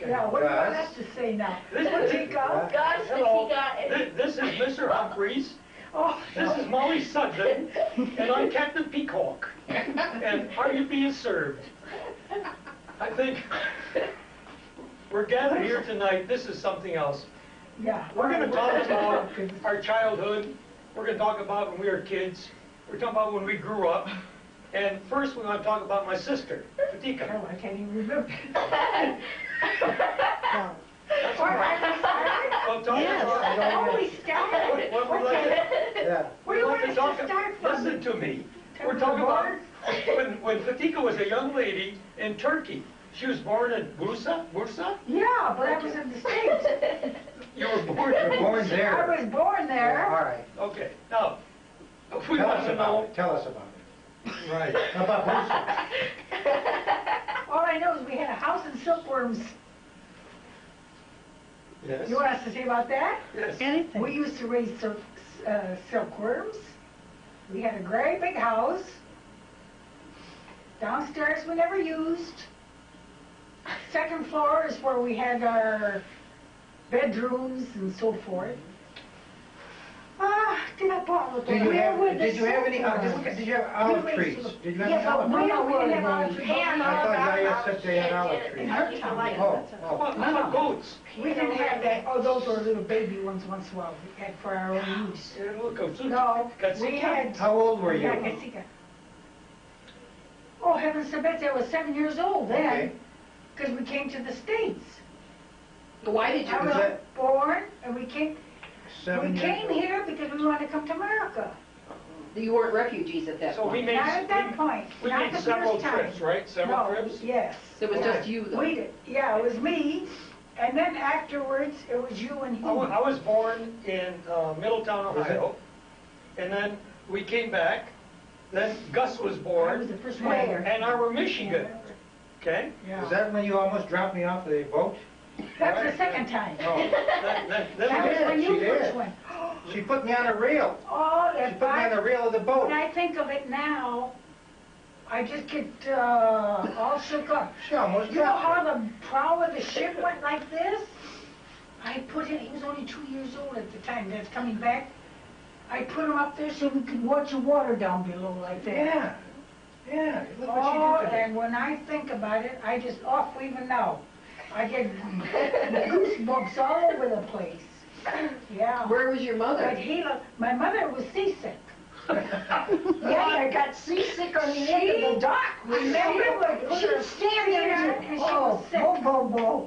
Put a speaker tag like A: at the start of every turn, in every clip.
A: Okay.
B: Yeah, what do you want us to say now? Fotica?
A: Hello. This is Mr. Humphreys.
B: Oh,
A: This is Molly Sugden. And I'm Captain Peacock. And are you being served? I think we're gathered here tonight. This is something else.
B: yeah.
A: We're going to talk about our childhood. We're going to talk about when we were kids. We're talking about when we grew up. And first we want to talk about my sister, Fotica.
B: Oh, I can't even remember. No.
A: That's all right. Well, talk about
B: Oh, we started.
A: what we like to,
B: Where do you want us to
A: talk
B: start from?
A: Listen to me. We're talking about when Fotica was a young lady in Turkey. She was born in Bursa?
B: Yeah, but I was in the States.
A: You were born there.
B: I was born there.
C: All right.
A: Okay. Now, we want to know.
C: Tell us about it.
A: Right.
C: How about Bursa?
B: All I know is we had a house in silkworms.
A: Yes.
B: You want us to say about that?
A: Yes.
D: Anything.
B: We used to raise silkworms. We had a great big house. Downstairs we never used. Second floor is where we had our bedrooms and so forth.
C: Did you have any? Did you have olive trees? Did you have any olive trees?
B: No, we didn't have olive trees.
C: I thought Yaya said they had olive trees.
B: In her town.
A: How about goats?
B: We didn't have that. Oh, those were little baby ones once in a while. We had for our own use.
A: Yeah, look, goats.
B: No, we had.
C: How old were you?
B: Oh, heavens to Betsy, I was 7 years old then,
C: Okay.
B: because we came to the States.
E: Why did you?
B: I was born, and we came.
C: 7
B: We
C: years
B: came
C: old.
B: here because we wanted to come to America.
E: You weren't refugees at that
A: So we
E: point.
A: made,
B: Not at that point.
A: we
B: Not
A: made
B: the
A: several
B: first time.
A: trips, right? Several
B: No,
A: trips?
B: yes.
E: It was just you, though.
B: We did. Yeah, it was me, and then afterwards it was you and
A: I
B: him.
A: was born in Middletown, Ohio, and then we came back. Then Gus was
B: I was
A: born,
B: the first one here.
A: and I were Michigan. Okay?
B: Yeah.
C: Is that when you almost dropped me off the boat?
B: That's the second time.
C: No.
B: That was when you
C: she
B: first
C: did.
B: went.
C: She put me on a reel.
B: Oh,
C: She
B: if
C: put me on the reel of the boat.
B: when I think of it now, I just get all shook up.
C: She almost
B: You know
C: dropped
B: how
C: me.
B: the prow of the ship went like this? I put him, he was only 2 years old at the time, that's coming back. I put him up there so we could watch the water down below like that.
C: Yeah. Yeah. Look what
B: Oh,
C: she did to me.
B: and when I think about it, I just off even now. I get goosebumps all over the place. Yeah.
E: Where was your
B: But
E: mother?
B: my mother was seasick. Yeah, I got seasick on the end of the dock. Remember? She was standing there and she was sick. Oh,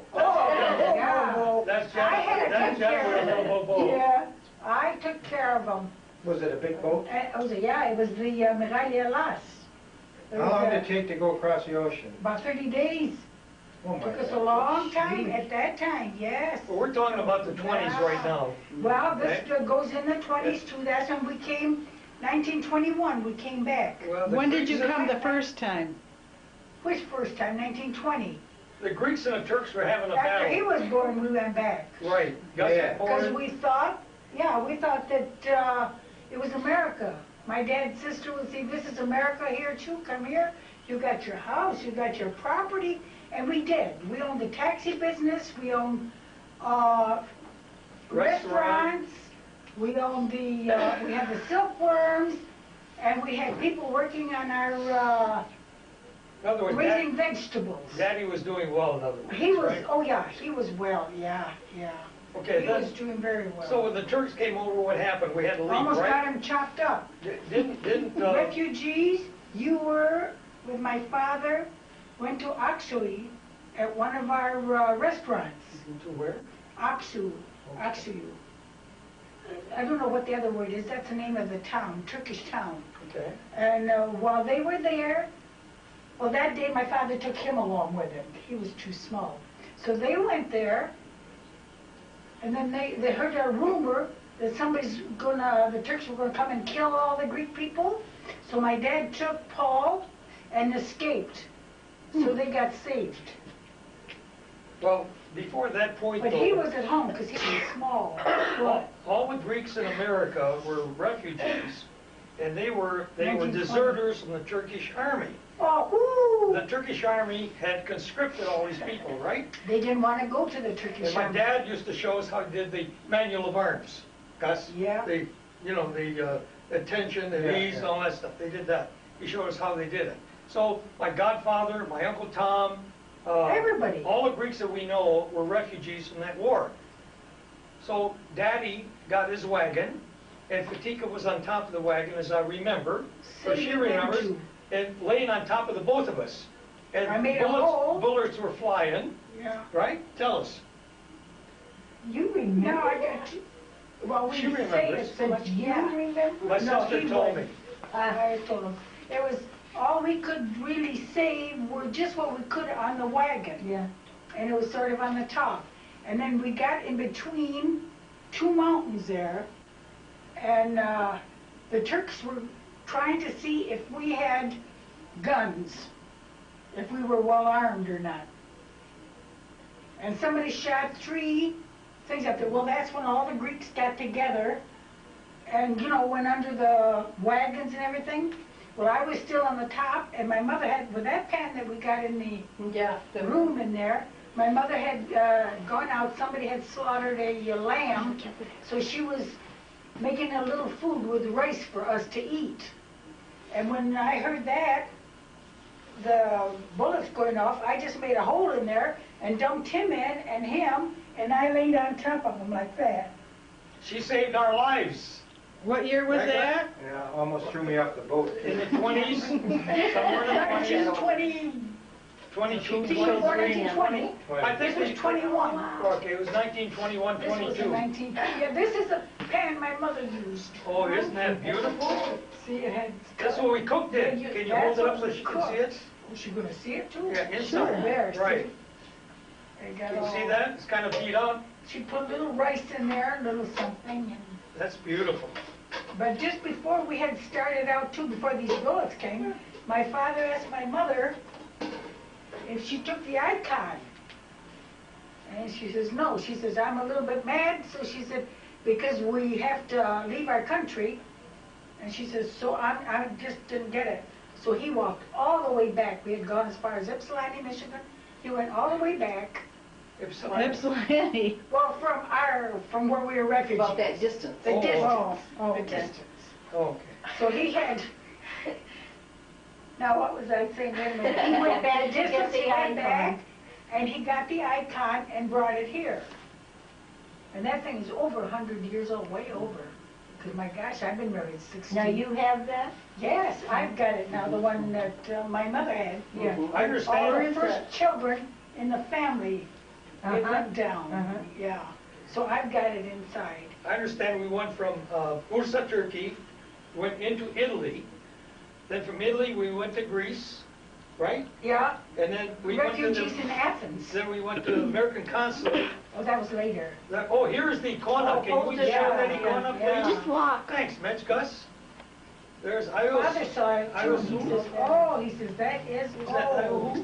B: yeah.
A: That's
B: I had to
A: that's
B: take care of
A: Jennifer
B: them.
A: Bobo.
B: Yeah, I took care of them.
C: Was it a big boat?
B: It was the Medallia Las. It
C: How
B: was,
C: long did it take to go across the ocean?
B: About 30 days.
C: Oh my
B: Took us a
C: God.
B: long time at that time, yes.
A: Well, we're talking about the 20s right now.
B: Well, this goes in the 20s too. That's when we came, 1921, we came back.
A: Well, the
D: When did you
A: Greeks
D: come the first time?
B: Which first time? 1920.
A: The Greeks and the Turks were having a
B: After he
A: battle.
B: was born, we went back.
A: Right. Gus
C: Yeah.
A: was
B: Because
A: born.
B: we thought that it was America. My dad's sister would say, this is America here too, come here. You got your house, you got your property. And we did. We owned the taxi business, we owned restaurants, we owned we had the silkworms, and we had people working on our
A: In other words,
B: raising vegetables.
A: Daddy was doing well, in other words.
B: He was,
A: right?
B: oh yeah, he was well, yeah.
A: Okay,
B: He
A: then,
B: was doing very well.
A: so when the Turks came over, what happened? We had to leave,
B: Almost got
A: right?
B: him chopped up.
A: Didn't
B: Refugees, you were, with my father, went to Aksuy at one of our restaurants.
A: to where?
B: Aksu. I don't know what the other word is. That's the name of the town, Turkish town.
A: Okay.
B: And while they were there, well, that day my father took him along with him. He was too small. So they went there, and then they heard a rumor that the Turks were gonna come and kill all the Greek people. So my dad took Paul and escaped. So they got saved.
A: Well, before that point,
B: But
A: though,
B: he was at home because he was small.
A: all the Greeks in America were refugees, and they were
B: 1920.
A: deserters from the Turkish army.
B: Oh,
A: the Turkish army had conscripted all these people, right?
B: They didn't want to go to the Turkish
A: And my
B: army.
A: dad used to show us how he did the manual of arms. Gus,
B: Yeah.
A: the, you know, the attention and ease and all that stuff. They did that. He showed us how they did it. So my godfather, my Uncle Tom,
B: Everybody.
A: all the Greeks that we know were refugees from that war. So Daddy got his wagon, and Fotica was on top of the wagon, as I remember, or she remembers, and laying on top of the both of us. And
B: I made a hole.
A: bullets were flying,
B: Yeah.
A: right? Tell us.
B: You remember? No, I got you. Well, we
A: She
B: say
A: remembers.
B: it so much. Yeah. You remember?
A: My
B: No,
A: sister
B: he
A: told
B: wouldn't.
A: me.
B: I told him. It was, all we could really say were just what we could on the wagon.
D: Yeah.
B: And it was sort of on the top. And then we got in between two mountains there, and the Turks were trying to see if we had guns, if we were well armed or not. And somebody shot 3 things up there. Well, that's when all the Greeks got together and, you know, went under the wagons and everything. Well, I was still on the top, and my mother had, with that pan that we got in the room in there, my mother had gone out, somebody had slaughtered a lamb, so she was making a little food with rice for us to eat. And when I heard that, the bullets going off, I just made a hole in there and dumped him in and him, and I laid on top of him like that.
A: She saved our lives.
D: What year was
A: Right,
D: that?
C: Yeah, almost threw me off the boat.
A: In the 20s, somewhere in the 20s, 22, 23.
B: 1920.
A: I think
B: This was 21.
A: Okay, it was 1921,
B: This was
A: 22.
B: the 19, yeah, this is the pan my mother used.
A: Oh, isn't that beautiful?
B: See, it had...
A: That's what we cooked in. Can you hold it up so she can see it?
B: Was she gonna see it too?
A: Yeah, inside.
B: Sure, there,
A: Right.
B: see? They got
A: Can you
B: all-
A: see that? It's kind of beat up.
B: She put a little rice in there, a little something, and...
A: That's beautiful.
B: But just before we had started out too, before these bullets came, my father asked my mother if she took the icon. And she says, no. She says, I'm a little bit mad. So she said, because we have to leave our country. And she says, so I just didn't get it. So he walked all the way back. We had gone as far as Ypsilanti, Michigan. He went all the way back.
D: Ypsilanti.
B: Well, from where we were refugees.
E: About that distance.
B: The
A: Oh.
B: distance.
D: Oh,
B: The
D: okay.
B: distance.
A: Okay.
B: So he had, now what was I saying? Wait a minute. He went back,
D: to get the
B: he went
D: icon.
B: back, and he got the icon and brought it here. And that thing is over 100 years old, way over. Because my gosh, I've been married 16.
D: Now you have that?
B: Yes, I've got it now, the one that my mother had.
D: Yeah.
A: I
B: All
A: understand.
B: the first children in the family, it
D: Uh-huh.
B: went down,
D: Uh-huh.
B: yeah. So I've got it inside.
A: I understand we went from Bursa, Turkey, went into Italy. Then from Italy, we went to Greece, right?
B: Yeah,
A: And then we went to
B: refugees in Athens.
A: then we went to the American consulate.
B: Oh, that was later.
A: Oh, here's the icona. Can we show that icona,
B: yeah.
A: please?
D: Just walk.
A: Thanks, Mitch, Gus. There's
B: Father
A: Ios.
B: saw it
A: I
B: too.
A: was-
B: He says, oh, he says, that is,
A: Is that
B: oh.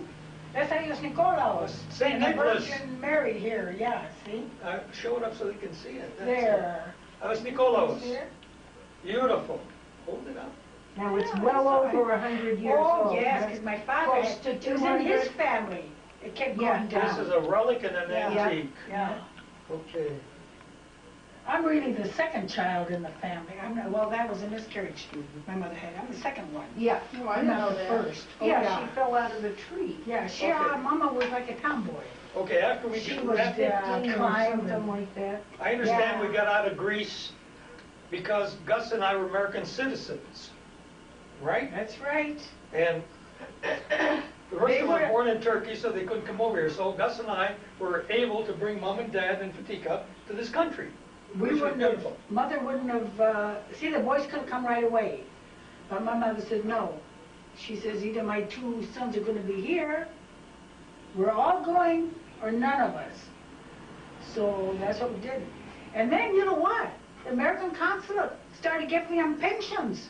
B: That's Ios Nikolaos.
A: Saint
B: And the
A: Nicholas.
B: Virgin Mary here, yeah, see?
A: Show it up so they can see it. That's
B: There.
A: Ios Nikolaos.
B: See it?
A: Beautiful. Hold it up.
D: Now it's
B: Yeah,
D: well
B: I saw
D: over 100 years
B: Oh,
D: old.
B: yes,
D: right?
B: because my father,
D: Close
B: had-
D: to
B: it was in his
D: 200.
B: family. It kept
D: Yeah.
B: going down.
A: This is a relic and an
B: Yeah.
A: antique.
B: Yeah.
A: Okay.
B: I'm really the second child in the family. I'm not, well, that was a miscarriage my mother had. I'm the second one.
D: Yeah.
E: No, I
B: I'm not
E: know
B: the
E: that.
B: first.
D: Yeah, she fell out of the tree.
B: Yeah, she,
A: Okay.
B: Mama was like a tomboy.
A: Okay, after we
B: She
A: did
B: was
A: that,
D: 15 or
B: climbed
D: something
B: and-
D: like that.
A: I understand
B: Yeah.
A: we got out of Greece because Gus and I were American citizens, right?
B: That's right.
A: And the rest
B: They
A: of them were
B: were-
A: born in Turkey, so they couldn't come over here. So Gus and I were able to bring Mom and Dad and Fotica to this country.
B: We
A: Which was
B: wouldn't have,
A: beautiful.
B: Mother wouldn't have, see, the boys couldn't come right away. But my mother said, no. She says, either my 2 sons are gonna be here, we're all going, or none of us. So that's what we did. And then, you know what? The American consulate started giving them pensions.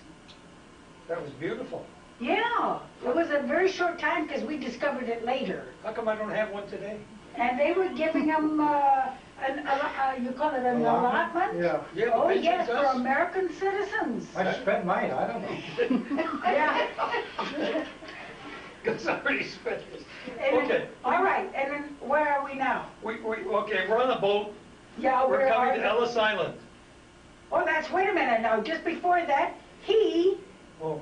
A: That was beautiful.
B: Yeah, it was a very short time because we discovered it later.
A: How come I don't have one today?
B: And they were giving them, you call it an allotment?
C: Yeah,
A: Yeah,
B: Oh,
A: pensions,
B: yes, for
A: Gus?
B: American citizens.
C: I spent mine, I don't know.
B: Yeah.
A: because I already spent this.
B: And then-
A: Okay.
B: All right, and then where are we now?
A: Okay, we're on a boat.
B: Yeah,
A: We're
B: where
A: coming
B: are
A: to
B: we?
A: Ellis Island.
B: Oh, wait a minute now, just before that,
A: Okay.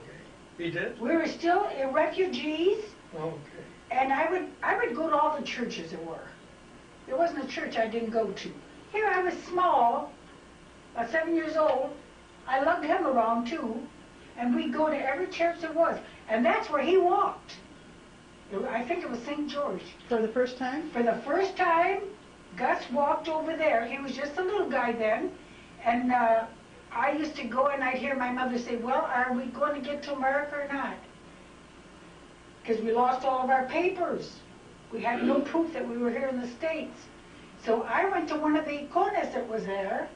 A: He did?
B: we were still refugees,
A: Okay.
B: and I would go to all the churches there were. There wasn't a church I didn't go to. Here I was small, about 7 years old. I lugged him around too, and we'd go to every church there was. And that's where he walked. I think it was St. George.
F: For the first time?
B: For the first time, Gus walked over there. He was just a little guy then. And I used to go and I'd hear my mother say, well, are we going to get to America or not? Because we lost all of our papers. We had no proof that we were here in the States. So I went to one of the icones that was there,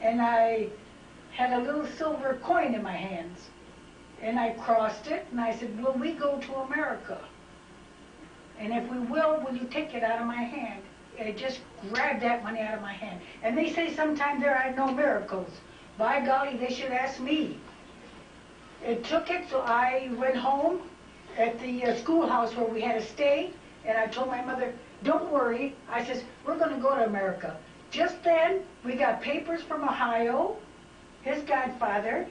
B: and I had a little silver coin in my hands. And I crossed it, and I said, will we go to America? And if we will you take it out of my hand? And I just grabbed that money out of my hand. And they say sometimes there are no miracles. By golly, they should ask me. It took it, so I went home at the schoolhouse where we had to stay, and I told my mother, don't worry. I says, we're going to go to America. Just then, we got papers from Ohio, his godfather.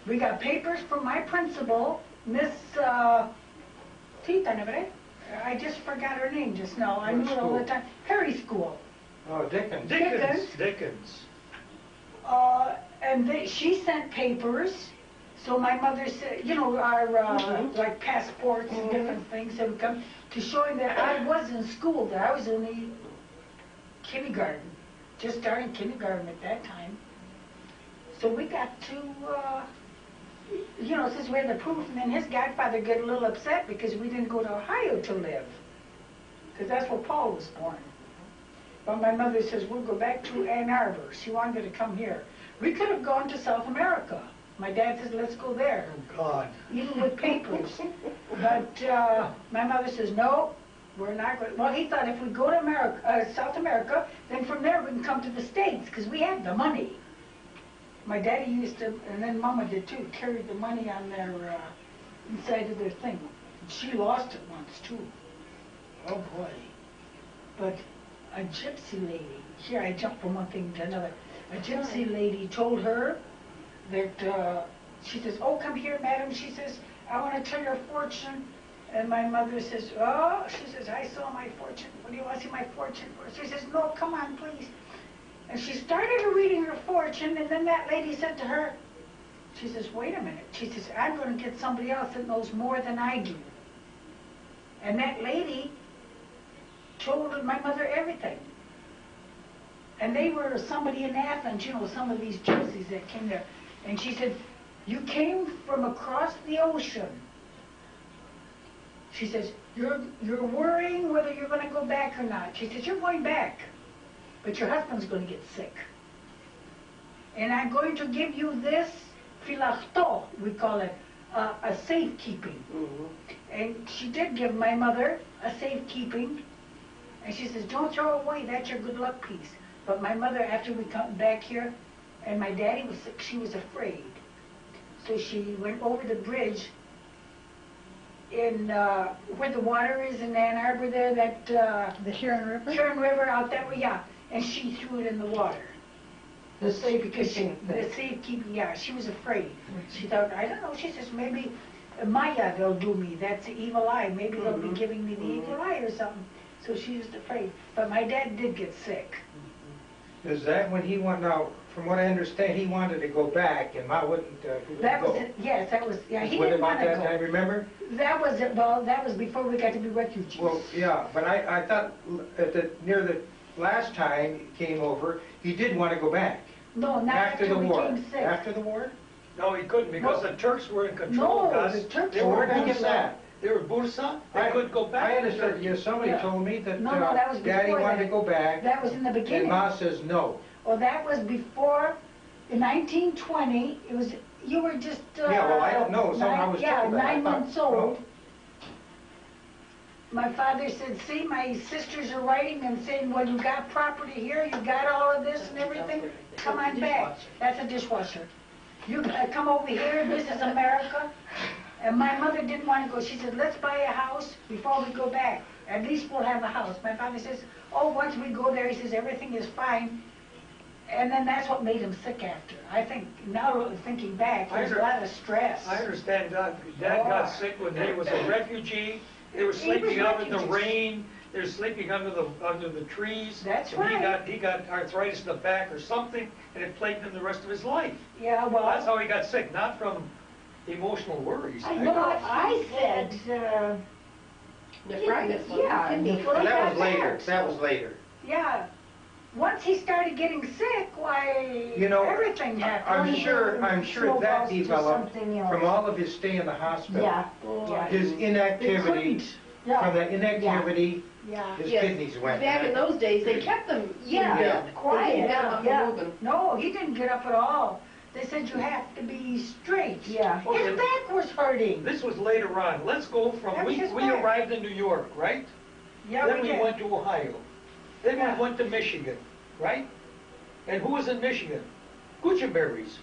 B: We got papers from my principal, Miss Tita, I just forgot her name just now. I knew it all the time. Perry School.
C: Oh, Dickens.
A: Dickens.
B: And she sent papers. So my mother said, you know, our like passports and different things that would come to showing that I was in school there. I was in the kindergarten, just starting kindergarten at that time. So we got to, you know, since we had the proof, and then his godfather got a little upset because we didn't go to Ohio to live, because that's where Paul was born. But my mother says, we'll go back to Ann Arbor. She wanted to come here. We could have gone to South America. My dad says, let's go there.
A: Oh, God.
B: Even with papers. But my mother says, no, we're not going. Well, he thought if we go to America, South America, then from there we can come to the States, because we had the money. My daddy used to, and then Mama did too, carried the money on their, inside of their thing. She lost it once too. Oh boy. But a gypsy lady, here I jump from one thing to another. A gypsy lady told her that, she says, oh, come here, madam. She says, I want to tell your fortune. And my mother says, oh, she says, I saw my fortune. What do you want to see my fortune for? She says, no, come on, please. And she started reading her fortune, and then that lady said to her, she says, wait a minute. She says, I'm going to get somebody else that knows more than I do. And that lady told my mother everything. And they were somebody in Athens, you know, some of these gypsies that came there. And she said, you came from across the ocean. She says, you're worrying whether you're going to go back or not. She says, you're going back, but your husband's going to get sick. And I'm going to give you this phylacto, we call it, a safekeeping. Mm-hmm. And she did give my mother a safekeeping. And she says, don't throw it away, that's your good luck piece. But my mother, after we come back here, and my daddy was sick, she was afraid. So she went over the bridge in where the water is in Ann Arbor there, that...
F: the Huron River?
B: Huron River out that way, yeah. And she threw it in the water.
C: The safekeeping.
B: The safekeeping, yeah. She was afraid. She thought, I don't know, she says, maybe Maya, they'll do me. That's the evil eye. Maybe they'll be giving me the evil eye or something. So she was afraid. But my dad did get sick.
C: Is that when he went, now, from what I understand, he wanted to go back, and Ma wouldn't go.
B: That was it, yes, that was, yeah, he
C: What
B: didn't
C: about
B: want to
C: that time,
B: go.
C: remember?
B: That was it, well, that was before we got to be refugees.
C: Well, yeah, but I thought near the last time he came over, he did want to go back.
B: No, not
C: After the
B: we
C: war.
B: became sick.
C: After the war?
A: No, he couldn't because
B: No.
A: the Turks were in control,
B: No,
A: Gus.
B: the Turks
A: They
B: were
A: were
C: Where did I get
A: Bursa.
C: that?
A: They were Bursa. They could go back.
C: I understood, yeah, somebody
B: Yeah.
C: told me that,
B: No, that was
C: Daddy
B: before
C: wanted
B: that.
C: to go back,
B: That was in the
C: and
B: beginning.
C: Ma says no.
B: Well, that was before, in 1920, it was, you were just...
C: Yeah, well, I don't know, somehow I was
B: yeah,
C: told that. I
B: 9
C: thought,
B: months old.
C: no.
B: My father said, see, my sisters are writing and saying, well, you got property here, you got all of this and everything, come on back. That's a dishwasher. You come over here, this is America. And my mother didn't want to go. She said, let's buy a house before we go back. At least we'll have a house. My father says, oh, once we go there, he says, everything is fine. And then that's what made him sick after. I think, now thinking back, there's a lot of stress.
A: I understand Dad got sick when he was a refugee. They were sleeping out in the rain. They were sleeping under the trees.
B: That's
A: and
B: right.
A: He got arthritis in the back or something, and it plagued him the rest of his life.
B: Yeah, well.
A: That's how he got sick, not from emotional worries.
D: I know, I said,
E: Nephritis.
D: yeah,
C: Well, that was later, that was later.
B: Yeah. Once he started getting sick, why,
C: You know,
B: everything happened.
C: I'm sure that developed
D: something else.
C: from all of his stay in the hospital.
D: Yeah,
B: Yeah.
C: His
B: They
C: inactivity,
B: couldn't.
C: from that inactivity,
B: Yeah.
C: his
E: Yes.
C: kidneys went.
E: Back in those days, they kept them
B: Yeah.
E: in bed.
B: Quiet.
E: They didn't get them up
B: Yeah.
E: and moving.
B: No, he didn't get up at all. They said you have to be straight.
D: Yeah.
B: His back was hurting.
A: This was later on. Let's go from,
B: That was
A: we
B: his back.
A: arrived in New York, right?
B: Yeah,
A: Then
B: we
A: we
B: did.
A: went to Ohio. Then
B: Yeah.
A: we went to Michigan, right? And who was in Michigan? Gucciberries.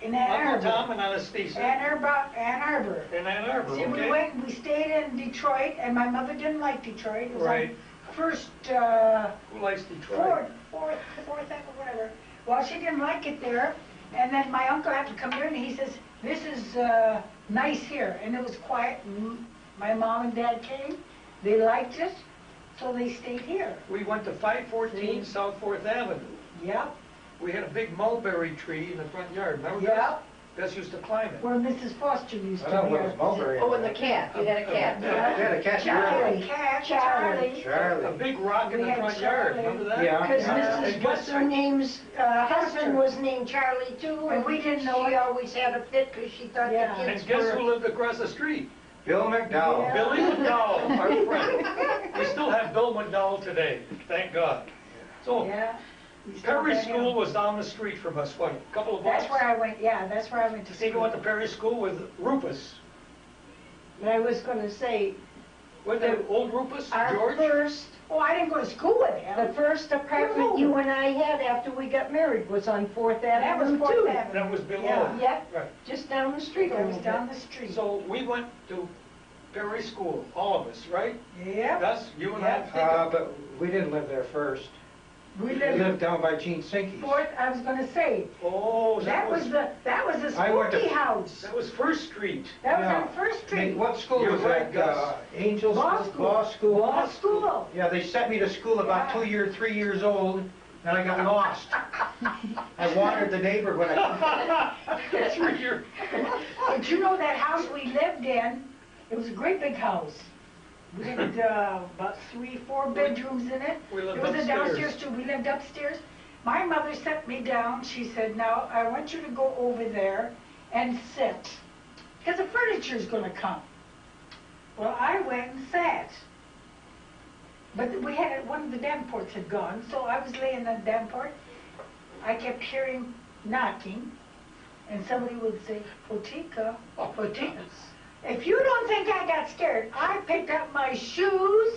B: In Ann
A: Uncle
B: Arbor.
A: Tom and Anastasia.
B: Ann Arbor.
A: In Ann Arbor,
B: See, we
A: okay?
B: went, we stayed in Detroit, and my mother didn't like Detroit. It was
A: Right.
B: on First,
A: Who likes Detroit?
B: Fourth, or whatever. Well, she didn't like it there, and then my uncle had to come here, and he says, this is nice here, and it was quiet. And my mom and dad came, they liked it, so they stayed here.
A: We went to 514 South 4th Avenue.
B: Yep,
A: We had a big mulberry tree in the front yard, remember
B: yep,
A: Gus used to climb it.
B: where Mrs. Foster used
C: I
B: to
C: don't
B: be.
C: know what was mulberry.
E: Oh, and the cat, you had a cat.
B: Yeah.
C: Yeah, the cat,
B: Charlie, cat, Charlie.
A: A
C: Charlie.
A: big rock in
B: We
A: the
B: had
A: front yard,
B: Charlie.
A: remember that?
C: Yeah.
D: because
A: And
D: Mrs.
A: guess-
D: What's her name's husband was named Charlie too,
B: And we didn't know
D: she
B: it.
D: always had a fit because she thought
B: Yeah.
D: the kids
A: And guess who
D: were.
A: lived across the street?
C: Bill McDowell.
B: Yeah.
A: Billy McDowell, our friend. We still have Bill McDowell today, thank God. So,
B: Yeah. we still
A: Perry
B: got him.
A: School was down the street from us, what, a couple of blocks?
B: That's where I went, yeah, that's where I went to
A: Steve
B: school.
A: went to Perry School with Rufus.
D: And I was gonna say,
A: Wasn't that old Rufus,
D: our
A: George?
D: first,
B: Oh, I didn't go to school with him.
D: the first apartment you and I had after we got married was on Fourth
B: That was
D: Avenue
B: Fourth
D: too.
B: Avenue.
A: That was below.
B: Yeah.
D: Yeah,
A: Right.
D: just down the street a
B: It was
D: little
B: down
D: bit.
B: the street.
A: So we went to Perry School, all of us, right?
B: Yep,
A: Gus, you and
B: Yeah.
A: I?
C: But we didn't live there first.
B: we
C: We
B: lived
C: lived down by Gene Sinke's.
B: fourth, I was gonna say,
A: Oh,
B: that was a
C: I went to-
B: spooky house.
A: that was First Street.
B: That was
C: Yeah.
B: on First Street.
C: What school
A: You're
C: was
A: right,
C: that?
A: Gus.
C: Angels?
B: Law school.
C: Law school?
B: Law school.
C: Yeah, they sent me to school about
B: Yeah.
C: 3 years old, and I got lost. I wandered the neighborhood when I,
A: That's where you're,
B: But you know that house we lived in, it was a great big house. We had about 4 bedrooms in it.
A: we lived
B: There was a downstairs
A: upstairs.
B: too, we lived upstairs. My mother set me down, she said, now, I want you to go over there and sit, because the furniture's gonna come. Well, I went and sat. But we had, one of the Davenports had gone, so I was laying on the Davenport. I kept hearing knocking, and somebody would say, Fotica, Fotica. If you don't think I got scared, I picked up my shoes.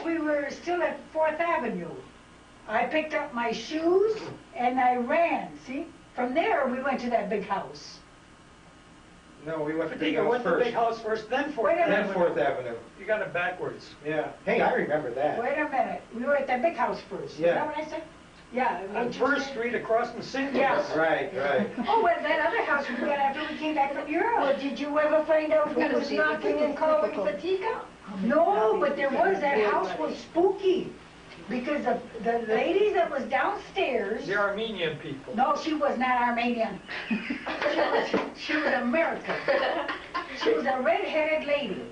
B: We were still at 4th Avenue. I picked up my shoes and I ran, see? From there, we went to that big house.
C: no, we went to Big
A: Fatika
C: House
A: went to Big
C: first.
A: House first, then Fourth
B: Wait a minute.
C: Then
A: Avenue.
C: 4th Avenue.
A: You got it backwards.
C: Yeah. Hey, I remember that.
B: Wait a minute, we were at that big house first.
C: Yeah.
B: Is that what I said? Yeah.
A: On First Street across from St.
B: Yes.
C: Right, right.
B: Oh, well, that other house we got after we came back from Europe.
D: Well, did you ever find out who was knocking and calling Fatika?
B: No, but there was, that house was spooky. Because the lady that was downstairs,
A: The Armenian people.
B: no, she was not Armenian. She was American. She was a red-headed lady.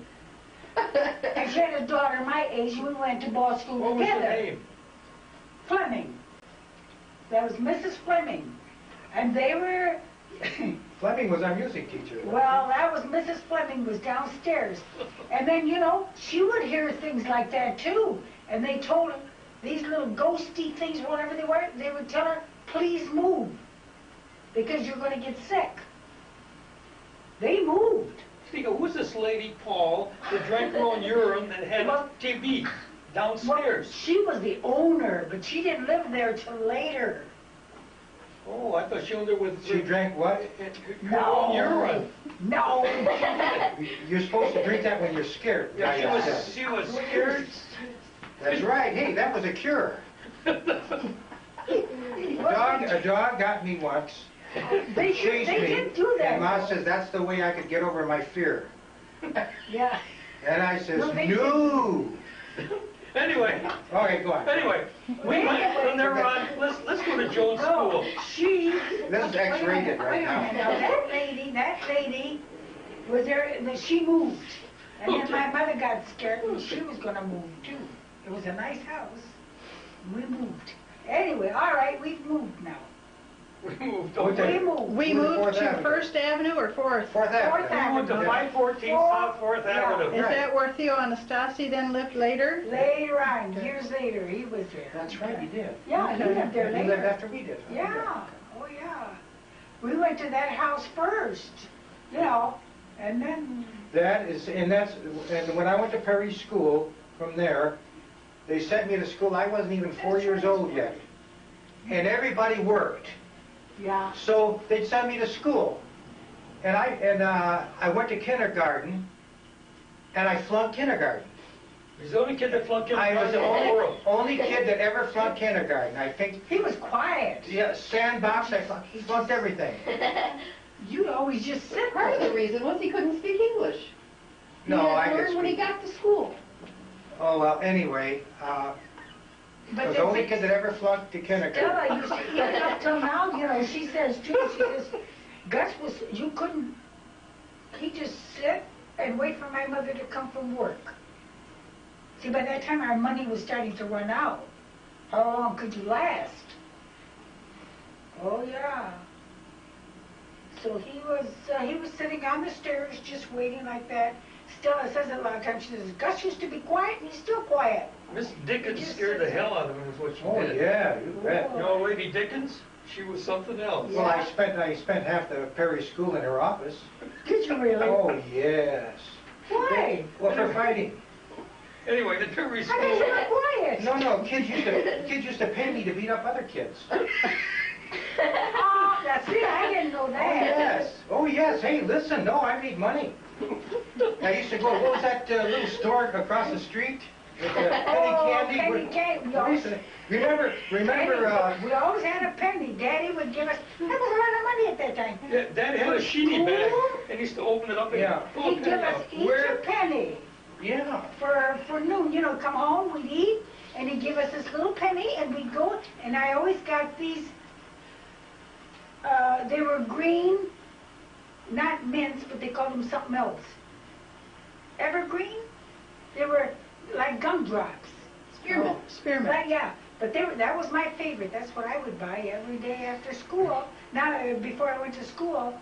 B: And she had a daughter my age, and we went to ball school
A: What was her
B: together.
A: name?
B: Fleming. That was Mrs. Fleming. And they were,
C: Fleming was our music teacher.
B: well, that was Mrs. Fleming was downstairs. And then, you know, she would hear things like that too. And they told her, these little ghosty things, whatever they were, they would tell her, please move, because you're going to get sick. They moved.
A: Speaking of, who's this lady, Paul, that drank her own urine and had
B: Well-
A: TB
B: Well,
A: downstairs?
B: she was the owner, but she didn't live there till later.
A: Oh, I thought she lived there with
C: She drank what?
A: her own urine.
B: No.
C: You're supposed to drink that when you're scared.
A: Yeah,
C: Yes.
A: she was scared.
C: That's right. Hey, that was a cure. A dog got me once.
B: They
C: Chased me.
B: did do that.
C: And Ma says that's the way I could get over my fear.
B: Yeah.
C: And I says,
B: No, they
C: no.
A: Anyway,
C: Okay, go on.
A: anyway, we went from there on, let's go to Jones School.
B: She.
C: This is X-rated right
B: Wait a minute, now that lady was there, and then she moved. And then my mother got scared and she was gonna move too. It was a nice house. We moved. Anyway, all right, we've moved now.
A: We moved
C: Okay.
A: over.
B: We moved.
F: We
C: We're
F: moved
C: Fourth
F: to
C: Avenue.
F: First Avenue or Fourth?
C: Fourth
B: Fourth
C: Avenue.
A: We went to
B: Avenue.
A: 514 South 4th
B: Yeah.
A: Avenue.
F: Is
C: Right.
F: that where Theo Anastasi then lived later?
B: Later on, years later, he was there.
C: That's right, you did.
B: Yeah, he lived there
C: You lived
B: later.
C: after we did. huh?
B: Yeah, oh yeah. We went to that house first, you know, and then,
C: And when I went to Perry School, from there, they sent me to school, I wasn't even 4 years old yet. And everybody worked.
B: yeah.
C: So they'd send me to school. And I went to kindergarten, and I flunked kindergarten.
A: He's the only kid that flunked in
C: I was the
A: the world.
C: only kid that ever flunked kindergarten. I think,
B: He was quiet.
C: yeah, sandbox, I flunked everything.
B: You'd always just sit
E: Part of the
B: there.
E: reason was he couldn't speak English.
C: No,
E: He
C: I
E: had to
C: could
E: learn when he
C: speak.
E: got to school.
C: Oh, well, anyway, I
B: But
C: was the only kid that ever flunked to kindergarten.
B: Stella used to, even up till now, you know, she says too, she says, Gus was, you couldn't, he'd just sit and wait for my mother to come from work. See, by that time our money was starting to run out. How long could you last? Oh, yeah. So he was sitting on the stairs just waiting like that. Stella says it a lot of times, she says, Gus used to be quiet and he's still quiet.
A: Miss Dickens scared the hell out of him is what she
C: Oh,
A: did.
C: yeah, you bet.
A: You know Lady Dickens? She was something else.
C: Well, I spent half the Perry School in her office.
B: Did you really?
C: Oh, yes.
B: Why?
C: Well, for fighting.
A: Anyway, the Perry
B: I
A: School.
B: thought you were quiet.
C: No, kids used to pay me to beat up other kids.
B: Oh, now see, I didn't know
C: Oh,
B: that.
C: yes. Oh, yes. Hey, listen, no, I need money. I used to go, what was that little store across the street? With the penny candy?
B: Penny candy. We
C: What
B: always,
C: is it? Remember,
B: we always had a penny. Daddy would give us, that was a lot of money at that time.
A: Dad had a sheety bag and he used to open it up and
C: Yeah.
A: pull a
B: He'd give
A: penny
B: us
A: out.
B: each a penny
C: yeah.
B: for noon. You know, come home, we'd eat, and he'd give us this little penny, and we'd go, and I always got these, they were green, not mints, but they called them something else. Evergreen? They were like gumdrops.
F: Spearmint. Spearmint.
B: Right, yeah, but that was my favorite. That's what I would buy every day after school. Not before I went to school.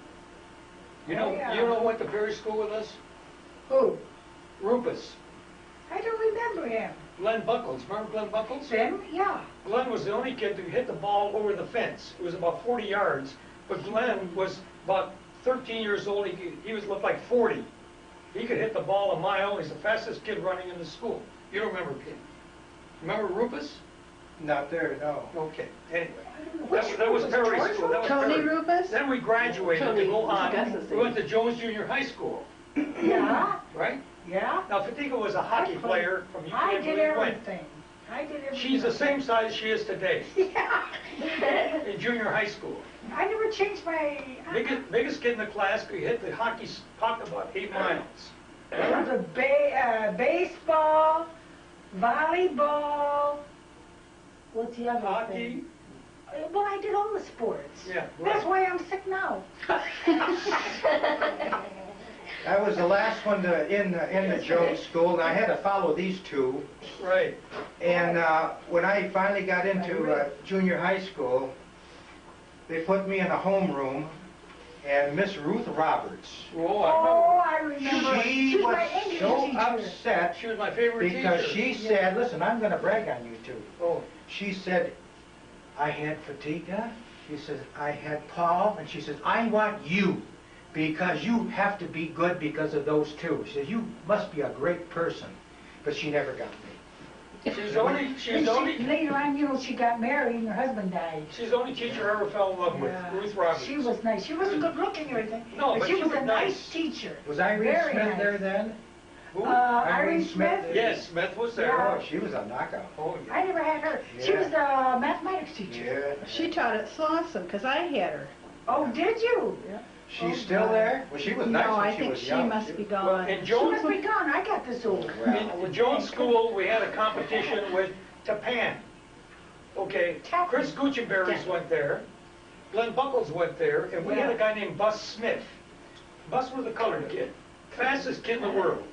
A: You know,
B: Oh, yeah.
A: you know who went to Perry School with us?
B: Who?
A: Rufus.
B: I don't remember him.
A: Glenn Buckles. Remember Glenn Buckles?
B: Them? Yeah.
A: Glenn was the only kid to hit the ball over the fence. It was about 40 yards. But Glenn was about 13 years old. He looked like 40. He could hit the ball a mile. He's the fastest kid running in the school. You don't remember him? Remember Rufus?
C: Not there, no.
A: Okay. Anyway,
B: Which
A: that was
B: Rufus?
A: Perry
B: George
A: School. That was
F: Tony
A: Perry.
F: Rufus?
A: Then we graduated to go on.
E: Gus's
A: We went to Jones Junior High School,
B: Yeah,
A: right?
B: yeah.
A: Now, Fotica was a hockey player from you
B: I
A: can't
B: did
A: believe when.
B: everything. I did everything.
A: She's the same size she is today
B: Yeah.
A: in junior high school.
B: I never changed my...
A: Biggest kid in the class could hit the hockey puck about 8 miles.
B: The baseball, volleyball, what's the other
A: Hockey.
B: thing? Well, I did all the sports.
A: Yeah,
B: That's
A: right.
B: why I'm sick now.
C: I was the last one in the Jones School, and I had to follow these two.
A: Right.
C: And when I finally got into junior high school, they put me in a homeroom, and Miss Ruth Roberts,
A: Oh,
B: I remember.
C: she
B: was
C: was
B: my English
C: so
B: teacher.
C: upset
A: she was my favorite
C: because
A: teacher.
C: she said, listen, I'm going to brag on you two.
A: Oh,
C: She said, I had Fotica, she says, I had Paul, and she says, I want you because you have to be good because of those two. She says, you must be a great person. But she never got me.
A: She's only,
B: Later on, you know, she got married and her husband died.
A: she's the only teacher I ever fell in love with,
B: Yeah.
A: Ruth Roberts.
B: She was nice. She wasn't good looking or anything.
A: No, but
B: she
A: she
B: was
A: was
B: a
A: nice.
B: nice teacher.
C: Was Irene
B: Very
C: Smith
B: nice.
C: there then?
A: Who?
B: Irene Smith?
A: Yes, Smith was there.
B: Yeah.
C: Oh, she was a knockout.
A: Oh, yeah.
B: I never had her. She
C: Yeah.
B: was a mathematics teacher.
C: Yeah.
F: She taught at Slauson, because I had her.
B: Oh, did you?
C: She's
B: Oh,
C: still
B: God.
C: there? Well, she was nice
F: No,
C: when
F: I
C: she
F: think
C: was
F: she
C: young.
F: must be
A: Well,
F: gone.
A: in
B: She
A: Jones,
B: must be gone. I got this old.
A: in Jones School, we had a competition with Tapan. Okay, Chris Gucciberries went there, Glenn Buckles went there, and we had a guy named Bus Smith. Bus was a colored kid, fastest kid in the world.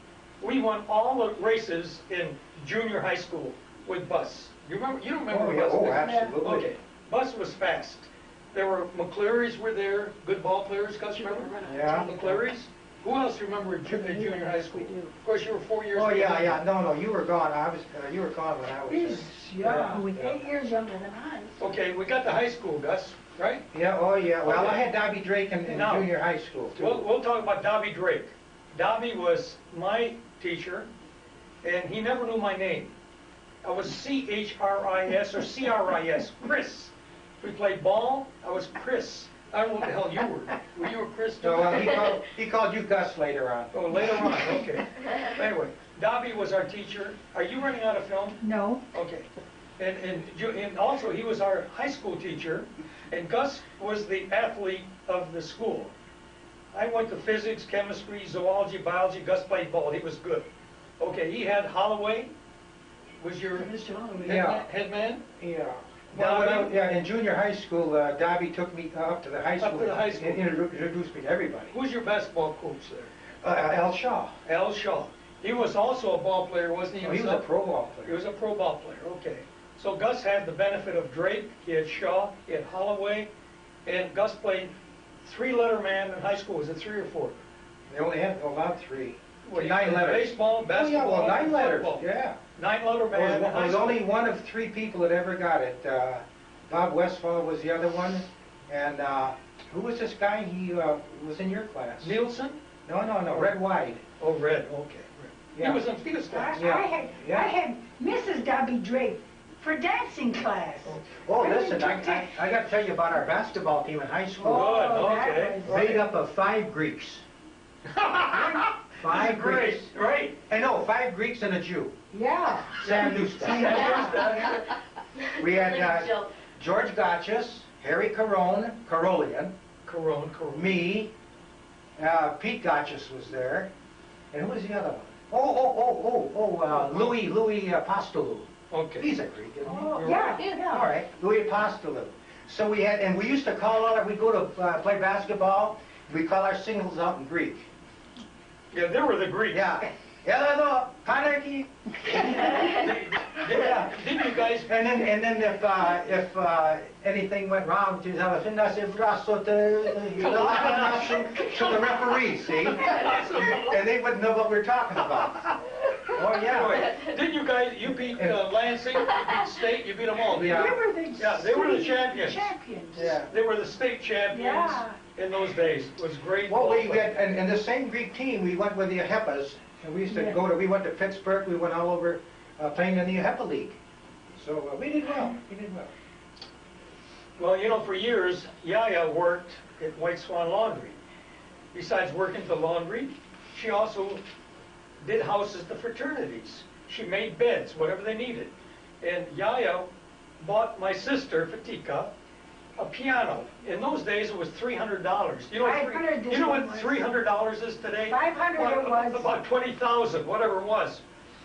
A: We won all the races in junior high school with Bus. You remember? You don't remember
C: Oh, yeah.
A: Bus?
C: Oh,
A: do you?
C: absolutely.
A: Okay, Bus was fast. There were McCleary's were there, good ball players. Gus, remember?
C: Yeah.
A: McCleary's. Who else remember junior high school? Of course, you were 4 years.
C: Oh, yeah,
A: older.
C: yeah. No, you were gone. You were gone when I was there.
B: He's young, 8 years younger than I.
A: Okay, we got to high school, Gus, right?
C: Yeah, oh, yeah. Well,
A: Okay.
C: I had Dobby Drake in
A: Now,
C: junior high school, too.
A: We'll talk about Dobby Drake. Dobby was my teacher, and he never knew my name. I was C-H-R-I-S or C-R-I-S, Chris. We played ball, I was Chris. I don't know what the hell you were. Were you a Chris too?
C: So he called you Gus later on.
A: Oh, later on, okay. Anyway, Dobby was our teacher. Are you running out of film?
B: No.
A: Okay. And also, he was our high school teacher, and Gus was the athlete of the school. I went to physics, chemistry, zoology, biology. Gus played ball. He was good. Okay, he had Holloway, was your
C: Yeah.
A: head man?
C: Yeah. Well,
A: Dobby?
C: in junior high school, Dobby took me up to the high school.
A: Up to the high school.
C: And introduced me to everybody.
A: Who was your basketball coach there?
C: Al Shaw.
A: Al Shaw. He was also a ball player, wasn't he?
C: Oh, he was a
A: himself?
C: pro ball
A: He
C: player.
A: was a pro ball player, okay. So Gus had the benefit of Drake, he had Shaw, he had Holloway, and Gus played three-letter man in high school. Was it 3 or 4?
C: They only had about 3.
A: Well, you
C: 9
A: played
C: letters.
A: Baseball,
C: Oh, yeah,
A: basketball,
C: well, 9
A: and
C: letters,
A: football.
C: yeah.
A: 9-letter man in
C: I
A: high
C: was
A: school.
C: only one of 3 people that ever got it. Bob Westfall was the other one. And who was this guy? He was in your class.
A: Nielsen?
C: No, Red Wide.
A: Oh, Red, okay. Red.
C: Yeah.
A: He was in Thea's class.
C: Yeah.
B: I had Mrs. Dobby Drake for dancing class.
C: Oh,
B: I
C: listen,
B: took that.
C: I got to tell you about our basketball team in high school.
A: Oh,
B: that
A: okay.
B: was-
C: Made up of 5 Greeks. 5 Greeks.
A: Great.
C: And no, 5 Greeks and a Jew.
B: Yeah.
C: Sam Newstead. We had George Gotchis, Harry Carolian,
A: Corone.
C: me, Pete Gotchis was there, and who was the other one? Louis Apostolou.
A: Okay.
C: He's a Greek, isn't he?
B: Oh, yeah.
C: All right, Louis Apostolou. So we had, and we used to call we'd go to play basketball, we call our singles out in Greek.
A: Yeah, they were the Greeks.
C: Yeah. Hello, Panarchy. Yeah.
A: Didn't you guys...
C: And then if anything went wrong, to the referee, see? And they wouldn't know what we were talking about. Oh, yeah.
A: Didn't you guys, you beat Lansing, you beat State, you beat them all, didn't
C: Yeah.
A: you?
B: We were the
A: Yeah, they were the champions.
B: champions.
C: Yeah.
A: They were the state champions
B: Yeah.
A: in those days. It was great.
C: Well,
A: ball
C: we
A: play.
C: had, and in the same Greek team, we went with the Ahepas, and we used to
B: Yeah.
C: we went to Pittsburgh, we went all over playing in the Ahepa League. So we did well,
A: Well, you know, for years, Yaya worked at White Swan Laundry. Besides working at the laundry, she also did houses to fraternities. She made beds, whatever they needed. And Yaya bought my sister, Fatika, a piano. In those days, it was $300. You know what,
B: $500
A: you know what
B: was.
A: $300 is today?
B: $500 it was.
A: About 20,000, whatever it was.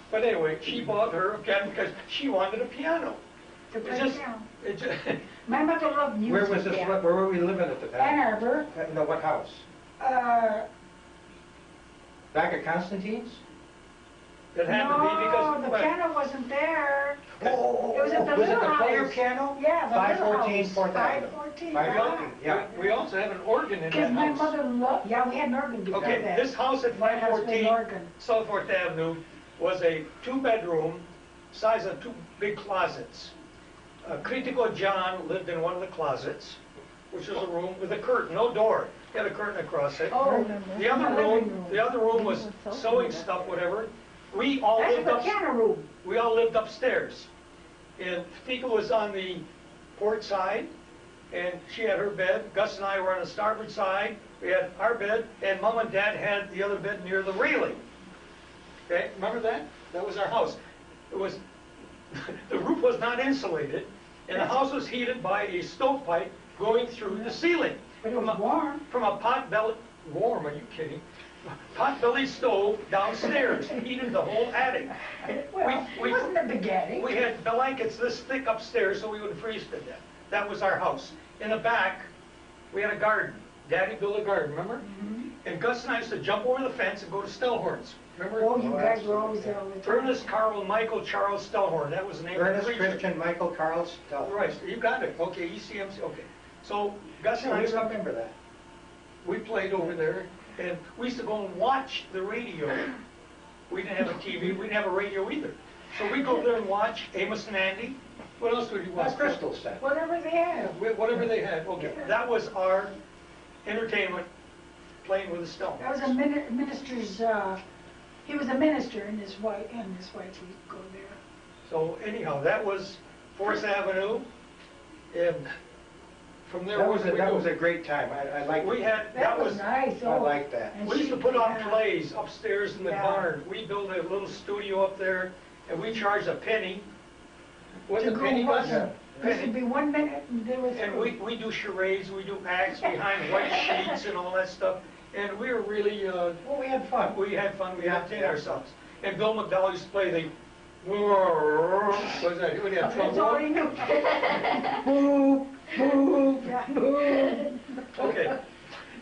A: But anyway, she bought her a piano because she wanted a piano.
B: To
A: It
B: play
A: just,
B: down.
A: it just,
B: My mother loved music.
C: Where was this?
B: yeah.
C: Where were we living at the
B: Ann
C: time?
B: Arbor.
C: No, what house? Back at Constantine's?
A: it had to be because...
B: No, the piano wasn't there.
C: Oh,
B: It was at the
C: was it
B: little
C: the player
B: house.
C: piano?
B: Yeah, the little
C: 514
B: house.
C: 4th Avenue.
B: 514,
C: 514, yeah.
A: We also had an organ in
B: Because
A: that
B: my
A: house.
B: mother loved, yeah, we had an organ before
A: Okay,
B: that.
A: this house at
B: My house was an
A: 514
B: organ.
A: South 4th Avenue was a 2-bedroom, size of 2 big closets. Critico John lived in one of the closets, which was a room with a curtain, no door. He had a curtain across it.
B: Oh,
A: The other room was sewing stuff, whatever. we all
B: That's
A: lived
B: the
A: up,
B: piano room.
A: we all lived upstairs. And Fotica was on the port side, and she had her bed. Gus and I were on the starboard side. We had our bed, and Mom and Dad had the other bed near the railing. Okay, remember that? That was our house. It was, the roof was not insulated, and the house was heated by a stovepipe going through the ceiling.
B: But it was warm.
A: From a pot-bellied, warm, are you kidding? Pot-bellied stove downstairs, heated the whole attic.
B: Well,
A: We-
B: it wasn't a big attic.
A: We had blankets this thick upstairs so we wouldn't freeze to death. That was our house. In the back, we had a garden. Daddy built a garden, remember?
B: Mhm.
A: And Gus and I used to jump over the fence and go to Stellhorn's. Remember?
B: Oh, you guys were always there all the time.
A: Ernest Carl Michael Charles Stellhorn, that was the name of the
C: Ernest
A: preacher.
C: Christian Michael Carl Stuff.
A: Right, you got it. Okay, ECMC, okay. So Gus and
C: I
A: I,
C: just remember that.
A: we played over there, and we used to go and watch the radio. We didn't have a TV, we didn't have a radio either. So we'd go there and watch Amos and Andy. What else would you watch?
C: That's Crystal said.
B: Whatever they had.
A: Whatever they had, okay. That was our entertainment, playing with the Stones.
B: That was a minister's, he was a minister and his wife would go there.
A: So anyhow, that was 4th Avenue, and from there,
C: That
A: where
C: was
A: did we
C: that
A: go?
C: was a great time. I like.
A: We had,
B: That was nice.
C: I
B: Oh.
C: like that.
B: And
A: we used to
B: she-
A: put on
B: yeah.
A: plays upstairs in the
B: Yeah.
A: barn. We built a little studio up there, and we charged a penny. What
B: To
A: the
B: go
A: penny was?
B: watch.
C: Yeah.
B: This would be 1 minute and they were
A: And
B: through.
A: we do charades, we do acts behind white sheets and all that stuff. And we were really,
C: Well, we had fun.
A: we had fun, we
C: Yeah,
A: entertained
C: yeah.
A: ourselves. And Bill McDowell used to play the, what was that, he would have
B: That's all he
A: trouble.
B: knew. Boo, boo.
A: Okay.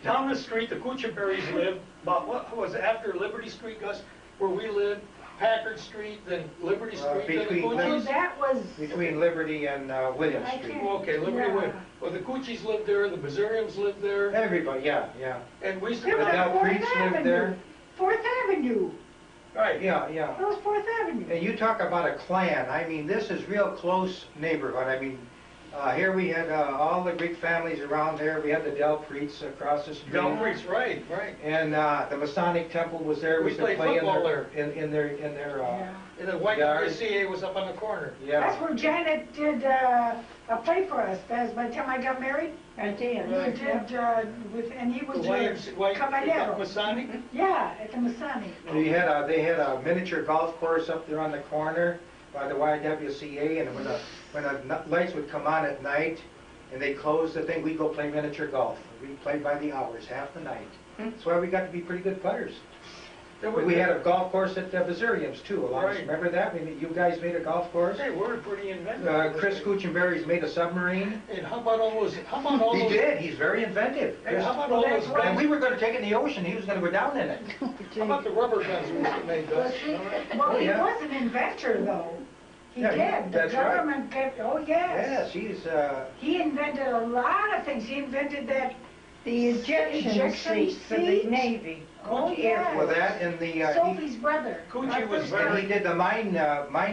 A: Down the street, the Kuchaberries lived, about, what was it, after Liberty Street, Gus, where we lived, Packard Street, then Liberty Street, then the
C: between
B: So
A: Coochies.
B: that was,
C: Between Liberty and William
B: I
C: Street.
B: can't-
A: Okay, Liberty
B: Yeah.
A: Way. Well, the Coochies lived there, the Bazarians lived there,
C: Everybody, yeah, yeah.
A: and we used to
B: there was
A: go down.
C: Adele
B: Fourth
C: Priest lived
B: Avenue.
C: there.
B: 4th Avenue.
A: Right,
C: Yeah, yeah.
B: That was 4th Avenue.
C: And you talk about a clan. I mean, this is real close neighborhood. I mean, here we had all the Greek families around there. We had the Del Priests across the street.
A: Del Priest, right, right.
C: And the Masonic Temple was there.
A: We
C: used to
A: played
C: play
A: football
C: in their
B: Yeah.
A: And the white
C: Yeah.
A: YMCA was up on the corner.
C: yeah.
B: That's where Janet did a play for us. That's by the time I got married.
D: I did.
B: You did and he
A: The
B: was
A: YMCA,
B: Caballero.
A: Masonic?
B: Yeah, at the Masonic.
C: They had a miniature golf course up there on the corner by the YWCA, and when the lights would come on at night and they closed the thing, we'd go play miniature golf. We played by the hours, half the night. That's why we got to be pretty good putters. We had a golf course at Bazarians too.
A: Right.
C: Remember that? You guys made a golf course.
A: Hey, we're pretty inventive.
C: Chris Kuchenberry's made a submarine.
A: And how about all those, how about all
C: He
A: those?
C: did. He's very inventive.
A: Hey, how about all those
C: And
A: guns?
C: we were going to take it in the ocean. He was going to go down in it.
A: How about the rubber guns we used to make,
B: Well,
A: Gus?
B: see, well, he
C: yeah.
B: was an inventor though. He
C: Yeah,
B: did.
C: that's
B: The
C: right.
B: government kept, oh yes.
C: Yes, he's.
B: He invented a lot of things. He invented that,
D: The ejection
B: Ejection
D: seat for the
B: seat?
D: Navy.
B: oh
D: the Air
B: yes.
C: Well, that and the.
B: Sophie's brother.
A: Coochie was
C: And
A: very,
C: he did the mine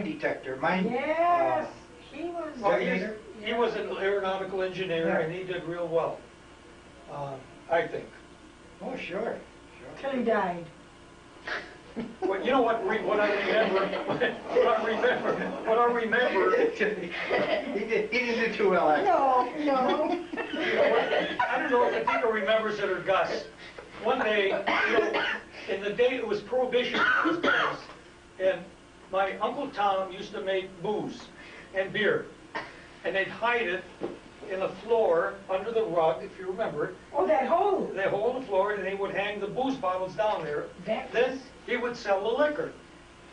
C: detector.
B: Yes, he was.
A: well,
C: Detonator?
A: he was an aeronautical engineer
C: Yeah.
A: and he did real well, I think.
C: Oh, sure.
B: Till he died.
A: Well, you know what I remember, what I remember,
C: He didn't do too well, actually.
D: No.
A: I don't know if Fotica remembers it or Gus. One day, in the day it was Prohibition was passed, and my Uncle Tom used to make booze and beer, and they'd hide it in the floor under the rug, if you remember.
B: Oh, that hole.
A: They hold the floor, and they would hang the booze bottles down there.
B: That
A: Then he would sell the liquor.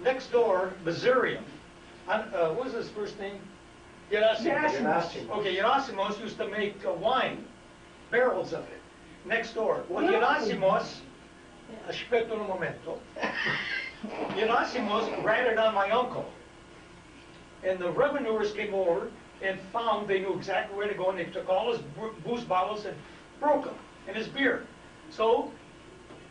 A: Next door, Bazarian. What was his first name? Gerasimos.
B: Gerasimos.
A: Okay, Gerasimos used to make wine, barrels of it, next door. Well,
B: Really?
A: Gerasimos, aspetta un momento. Gerasimos ratted on my uncle. And the revenuers came over and found they knew exactly where to go, and they took all his booze bottles and broke them, and his beer. So,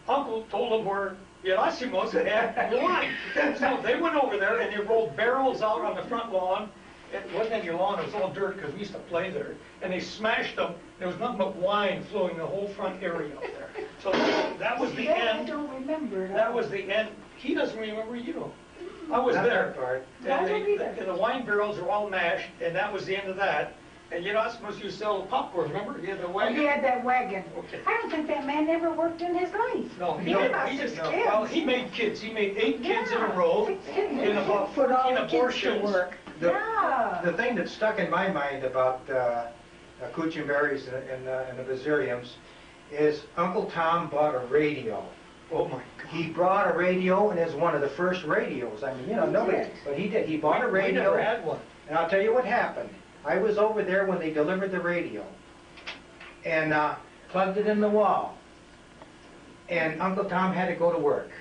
A: Uncle told them where Gerasimos had wine. So they went over there and they rolled barrels out on the front lawn. It wasn't any lawn, it was all dirt because we used to play there. And they smashed them. There was nothing but wine flowing the whole front area up there. So that was the
B: I
A: end.
B: don't remember.
A: That was the end. He doesn't remember, you know. I was
C: Not
A: there.
C: that part.
B: I don't either.
A: And the wine barrels were all mashed, and that was the end of that. And you're not supposed to sell popcorn, remember? You had the
B: He
A: wagon.
B: had that wagon.
A: Okay.
B: I don't think that man ever worked in his life.
A: No,
B: He had about
A: he
B: 6
A: just,
B: kids.
A: well, he made kids. He made 8 kids in a
B: Yeah,
A: row,
B: 6 kids.
A: in about
F: Put all
A: 14
F: the kids to
A: abortions.
F: work.
B: Yeah.
C: The thing that stuck in my mind about Kuchenberries and the Bazariums is Uncle Tom bought a radio.
A: Oh, my God.
C: He brought a radio, and it's one of the first radios. I mean, you know, nobody,
B: did.
C: but he did. He bought a
A: We
C: radio.
A: never had one.
C: And I'll tell you what happened. I was over there when they delivered the radio and plugged it in the wall. And Uncle Tom had to go to work.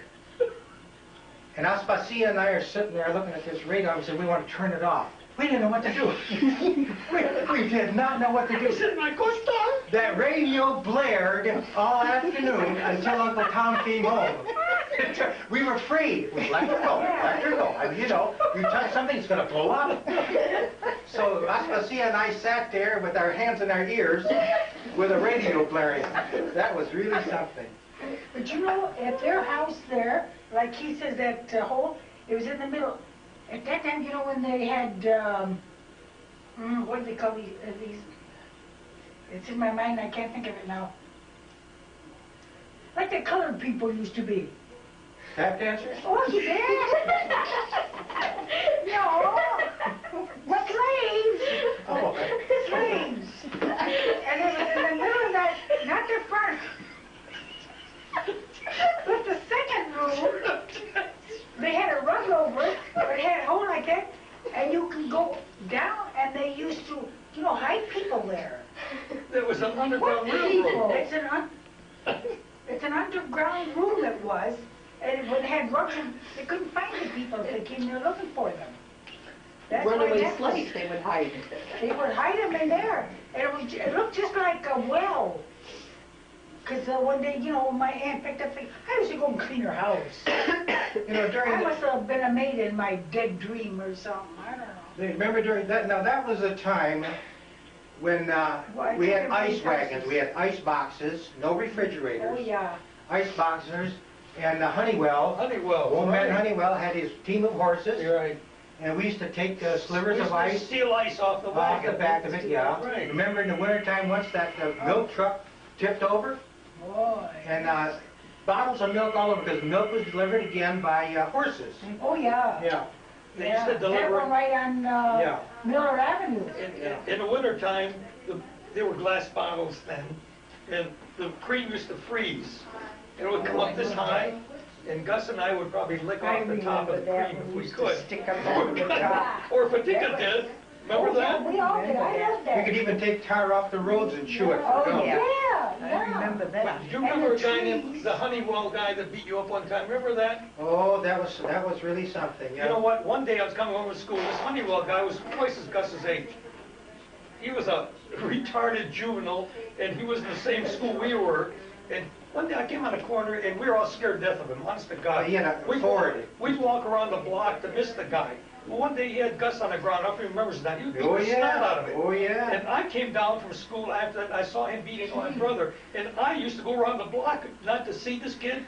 C: And Aspasia and I are sitting there looking at this radio and we said, we want to turn it off. We didn't know what to do. we did not know what to do. That radio blared all afternoon until Uncle Tom came home. We were afraid. We let her go, let her go. I mean, you know, you touch something, it's going to blow up. So Aspasia and I sat there with our hands in our ears with a radio blaring. That was really something.
B: But you know, at their house there, like he says, that hole, it was in the middle. At that time, you know, when they had, what do they call these? It's in my mind, I can't think of it now. Like the colored people used to be.
C: Tap dancers?
B: Oh, yeah. No. What slaves?
C: Oh.
B: Slaves. And it was in the middle of that, not the front, but the second room. They had a rug over it, but it had a hole like that, and you could go down, and they used to, you know, hide people there.
A: There was an underground
B: People.
A: railroad.
B: It's an underground room it was, and it had rugs, and they couldn't find the people if they came there looking for them. That's why
E: Runaway
B: that was-
E: slaves, they would hide.
B: They would hide them in there, and it looked just like a well. Because one day, you know, my aunt picked up things. I used to go and clean her house.
C: You know, during
B: I
C: the,
B: must have been a maid in my dead dream or something. I don't know.
C: remember during that, now that was a time when we had ice wagons, we had ice boxes, no refrigerators,
B: Oh, yeah.
C: ice boxers, and Honeywell,
A: Honeywell.
C: old man
A: right.
C: Honeywell had his team of horses,
A: You're right.
C: and we used to take slivers
A: We
C: of
A: used to
C: ice
A: steal ice off the
C: off the
A: wagon.
C: back of it, yeah.
A: Right.
C: Remember in the wintertime once that milk truck tipped over?
B: Boy.
C: And bottles of milk all over, because milk was delivered again by horses.
B: Oh, yeah.
C: Yeah.
A: They used to
B: That
A: deliver
B: one right on
C: Yeah.
B: Miller Avenue.
A: in the wintertime, there were glass bottles then, and the cream used to freeze. And it would come up this high, and Gus and I would probably lick
B: I
A: off the top of
B: remember
A: the
B: that.
A: cream if
B: We
A: we
B: used to
A: could.
B: stick 'em on the top.
A: Or Fotica did. Remember
B: Oh, yeah,
A: that?
B: we all did. I loved that.
C: We could even take tar off the roads and chew it for
B: Oh,
C: gum.
B: yeah,
F: I
B: yeah.
F: remember that.
A: Did you
B: And
A: remember a
B: the
A: guy
B: trees.
A: named, the Honeywell guy that beat you up one time? Remember that?
C: Oh, that was really something, yeah.
A: You know what? One day I was coming home from school. This Honeywell guy was twice as Gus's age. He was a retarded juvenile, and he was in the same school we were. And one day I came on a corner, and we were all scared to death of him. Honest to God.
C: Oh, he had a
A: We'd
C: Ford.
A: We'd walk around the block to miss the guy. Well, one day he had Gus on the ground. I don't know if he remembers that. He was beating
C: Oh,
A: the snot out of
C: yeah,
A: it.
C: oh, yeah.
A: And I came down from school after that, and I saw him beating my brother. And I used to go around the block not to see this kid.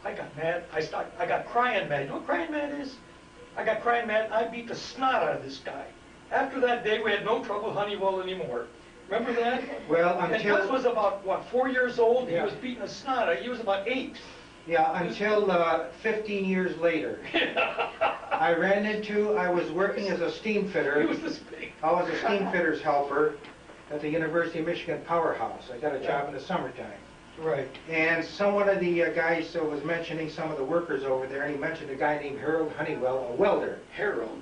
A: I got mad. I got crying mad. You know what crying mad is? I got crying mad. I beat the snot out of this guy. After that day, we had no trouble with Honeywell anymore. Remember that?
C: Well,
A: And
C: until...
A: Gus was about, what, 4 years old? He
C: Yeah.
A: was beating the snot out of it. He was about 8.
C: Yeah, until 15 years later. I was working as a steam fitter.
A: He was this big.
C: I was a steam fitter's helper at the University of Michigan powerhouse. I got a job in the summertime.
A: Right.
C: And one of the guys was mentioning some of the workers over there, and he mentioned a guy named Harold Honeywell, a welder.
A: Harold.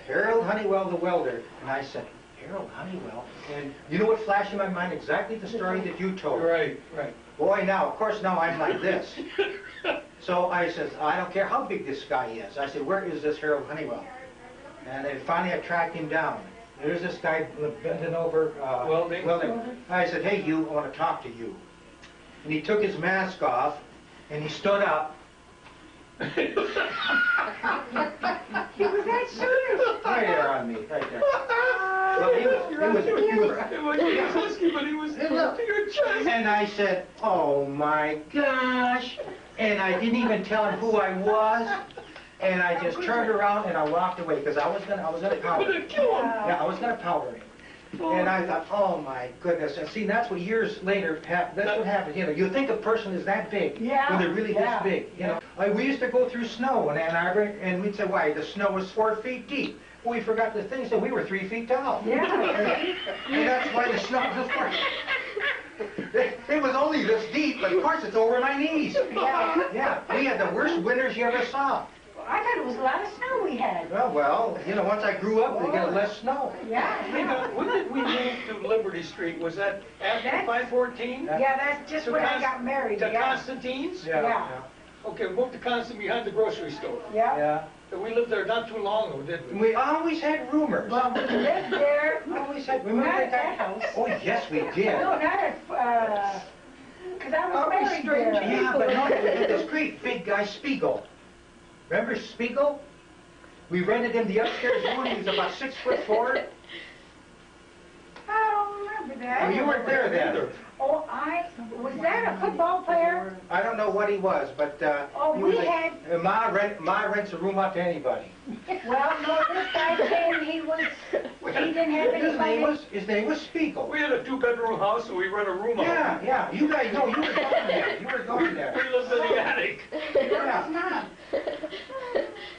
C: Harold Honeywell, the welder. And I said, Harold Honeywell? And you know what flashed in my mind? Exactly the story that you told.
A: Right, right.
C: Boy, now, of course, now I'm like this. So I said, I don't care how big this guy is. I said, where is this Harold Honeywell? And then finally I tracked him down. There's this guy bending over,
A: Welding.
C: I said, hey, you, I want to talk to you. And he took his mask off, and he stood up.
B: He was that serious.
C: Right there on me, right there. Well, he was
A: husky, but he was to your chest.
C: and I said, oh my gosh. And I didn't even tell him who I was. And I just turned around and I walked away because I was gonna powder him. Yeah, I was gonna powder him. And I thought, oh my goodness. And see, that's what years later that's what happens. You know, you think a person is that big when they're really this big. You know, we used to go through snow in Ann Arbor, and we'd say, why? The snow was 4 feet deep. Well, we forgot the thing, so we were 3 feet tall.
B: Yeah.
C: And that's why the snow was 4 It was only this deep, but of course it's over my knees. Yeah, we had the worst winters you ever saw.
B: I thought it was a lot of snow we had.
C: Well, you know, once I grew up, we got less snow.
B: Yeah.
A: When did we move to Liberty Street? Was that after 514?
B: Yeah, that's just when I got married.
A: To Constantine's?
B: Yeah.
A: Okay, we moved to Constantine behind the grocery store.
B: Yeah.
A: And we lived there not too long ago, did we?
C: We always had rumors.
B: Well, we lived there.
C: Always had. We
B: Not
C: moved
B: at
C: at
B: that house.
C: Oh, yes, we did.
B: No, not at, because I was married there.
C: Yeah, but no, we had this great big guy, Spiegel. Remember Spiegel? We rented him the upstairs room. He was about 6'4".
B: I don't remember that.
C: Oh, you weren't there then.
B: Oh, was that a football player?
C: I don't know what he was, but he
B: we
C: was
B: had.
C: Ma rents a room out to anybody.
B: Well, no, this guy came. He didn't have anybody.
C: His name was Spiegel.
A: We had a 2-bedroom house, and we rent a room out.
C: Yeah. You guys know, you were going there. You were going there.
A: We lived in the attic.
C: Yeah.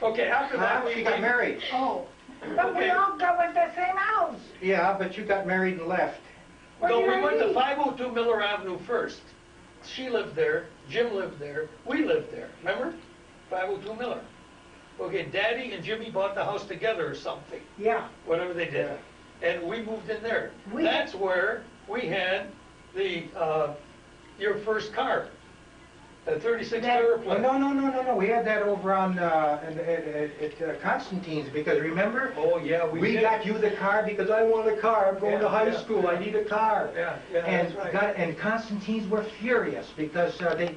A: Okay, after that
C: We got married.
B: Oh, but we all go in the same house.
C: Yeah, but you got married and left.
A: No, we went to
B: leave?
A: 502 Miller Avenue first. She lived there, Jim lived there, we lived there, remember? 502 Miller. Okay, Daddy and Jimmy bought the house together or something,
B: Yeah.
A: whatever they did. And we moved in there. That's where we had the, your first car, the 36 Airplane.
C: No. We had that over on at Constantine's because remember?
A: Oh, yeah, we did.
C: got you the car because I want a car. I'm going to high school. I need a car.
A: Yeah,
C: and
A: that's right.
C: and Constantine's were furious because they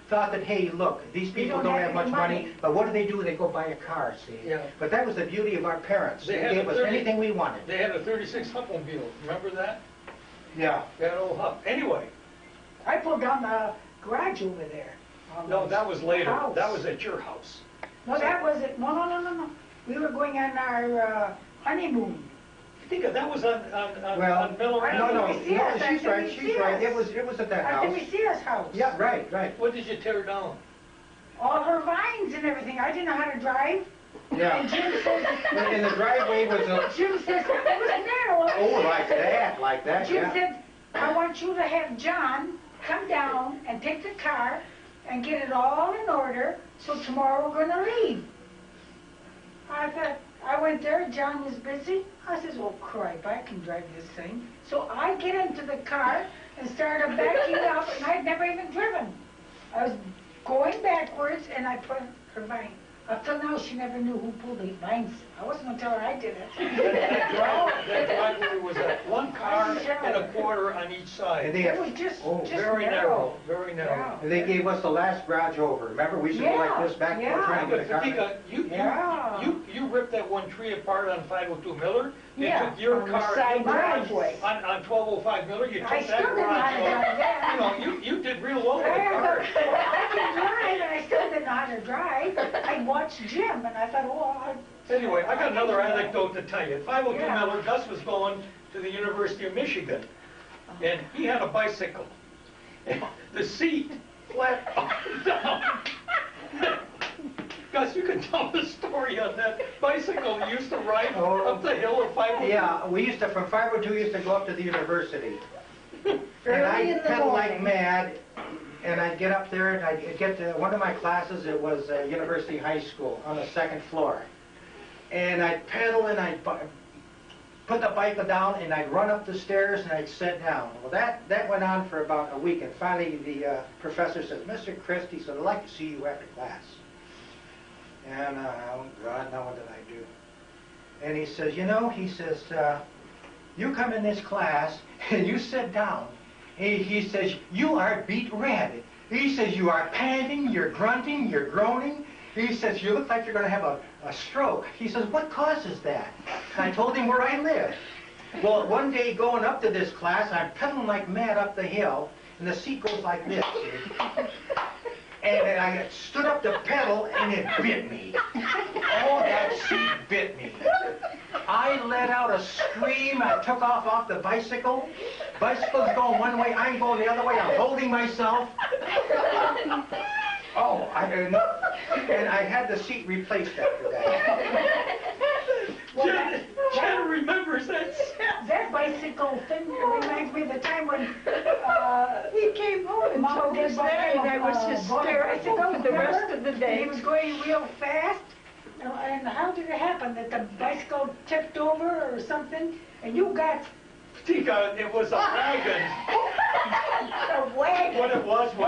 C: thought that, hey, look, these people don't have much money, but what do? They go buy a car, see?
A: Yeah.
C: But that was the beauty of our parents. They gave us anything we wanted.
A: They had a 36 Hupmobile, remember that?
C: Yeah.
A: That old Hup. Anyway.
B: I pulled down the garage over there.
A: No, that was later.
B: House.
A: That was at your house.
B: No, that wasn't. No. We were going on our honeymoon.
A: Think of that was on Miller Avenue.
C: No, she's right. It was at that house.
B: At the Messiah's house.
C: Yeah, right.
A: What did you tear down?
B: All her vines and everything. I didn't know how to drive.
C: Yeah.
B: And Jim says,
C: And the driveway was
B: Jim says, it was narrow.
C: oh, like that.
B: Jim
C: Yeah.
B: said, I want you to have John come down and take the car and get it all in order, so tomorrow we're going to leave. I thought, I went there, John was busy. I says, oh, cripe, I can drive this thing. So I get into the car and started backing up, and I'd never even driven. I was going backwards, and I put her vine. Up till now, she never knew who pulled the vines. I wasn't going to tell her I did it.
A: That driveway was one car and a quarter on each side.
C: And they
B: It was just
A: Very narrow, very narrow.
B: Yeah.
C: And they gave us the last garage over. Remember, we used to go like this back and forth trying to
A: But
C: get a car.
A: Fatica, you ripped that one tree apart on 502 Miller. You took your
D: on the
A: car
D: side
A: garage
D: driveway.
A: on 1205 Miller. You took
B: I
A: that
B: still didn't know how to
A: garage.
B: drive that.
A: You know, you did real well with the car.
B: I can drive, and I still didn't know how to drive. I watched Jim, and I thought, oh,
A: Anyway, I got another anecdote to tell you. At 502
B: Yeah.
A: Miller, Gus was going to the University of Michigan, and he had a bicycle. The seat flat down. Gus, you can tell the story on that bicycle you used to ride up the hill of 502.
C: Yeah, we used to, from 502, we used to go up to the university. And
D: Early in
C: I'd
D: the
C: pedal like
D: morning.
C: mad, and I'd get up there, and I'd get to one of my classes, it was University High School on the second floor. And I'd pedal, and I'd put the bike down, and I'd run up the stairs, and I'd sit down. Well, that went on for about a week, and finally the professor said, Mr. Christie, he said, I'd like to see you after class. And, oh, God, now what did I do? And he says, you come in this class, and you sit down. He says, you are beat red. He says, you are panting, you're grunting, you're groaning. He says, you look like you're going to have a stroke. He says, what causes that? And I told him where I live. Well, one day going up to this class, I'm pedaling like mad up the hill, and the seat goes like this. and I stood up to pedal, and it bit me. Oh, that seat bit me. I let out a scream. I took off the bicycle. Bicycle's going one way, I'm going the other way. I'm holding myself. Oh, and I had the seat replaced after that.
A: Jen remembers that.
B: That bicycle thing reminds me of the time when
D: He came home and
B: Mom
D: told
B: did
D: us that, and I was hysterical for the rest of the
B: he
D: day.
B: was going real fast. And how did it happen? That the bicycle tipped over or something? And you got
A: Tika, it was a wagon.
B: a wagon.
A: What it was,
B: It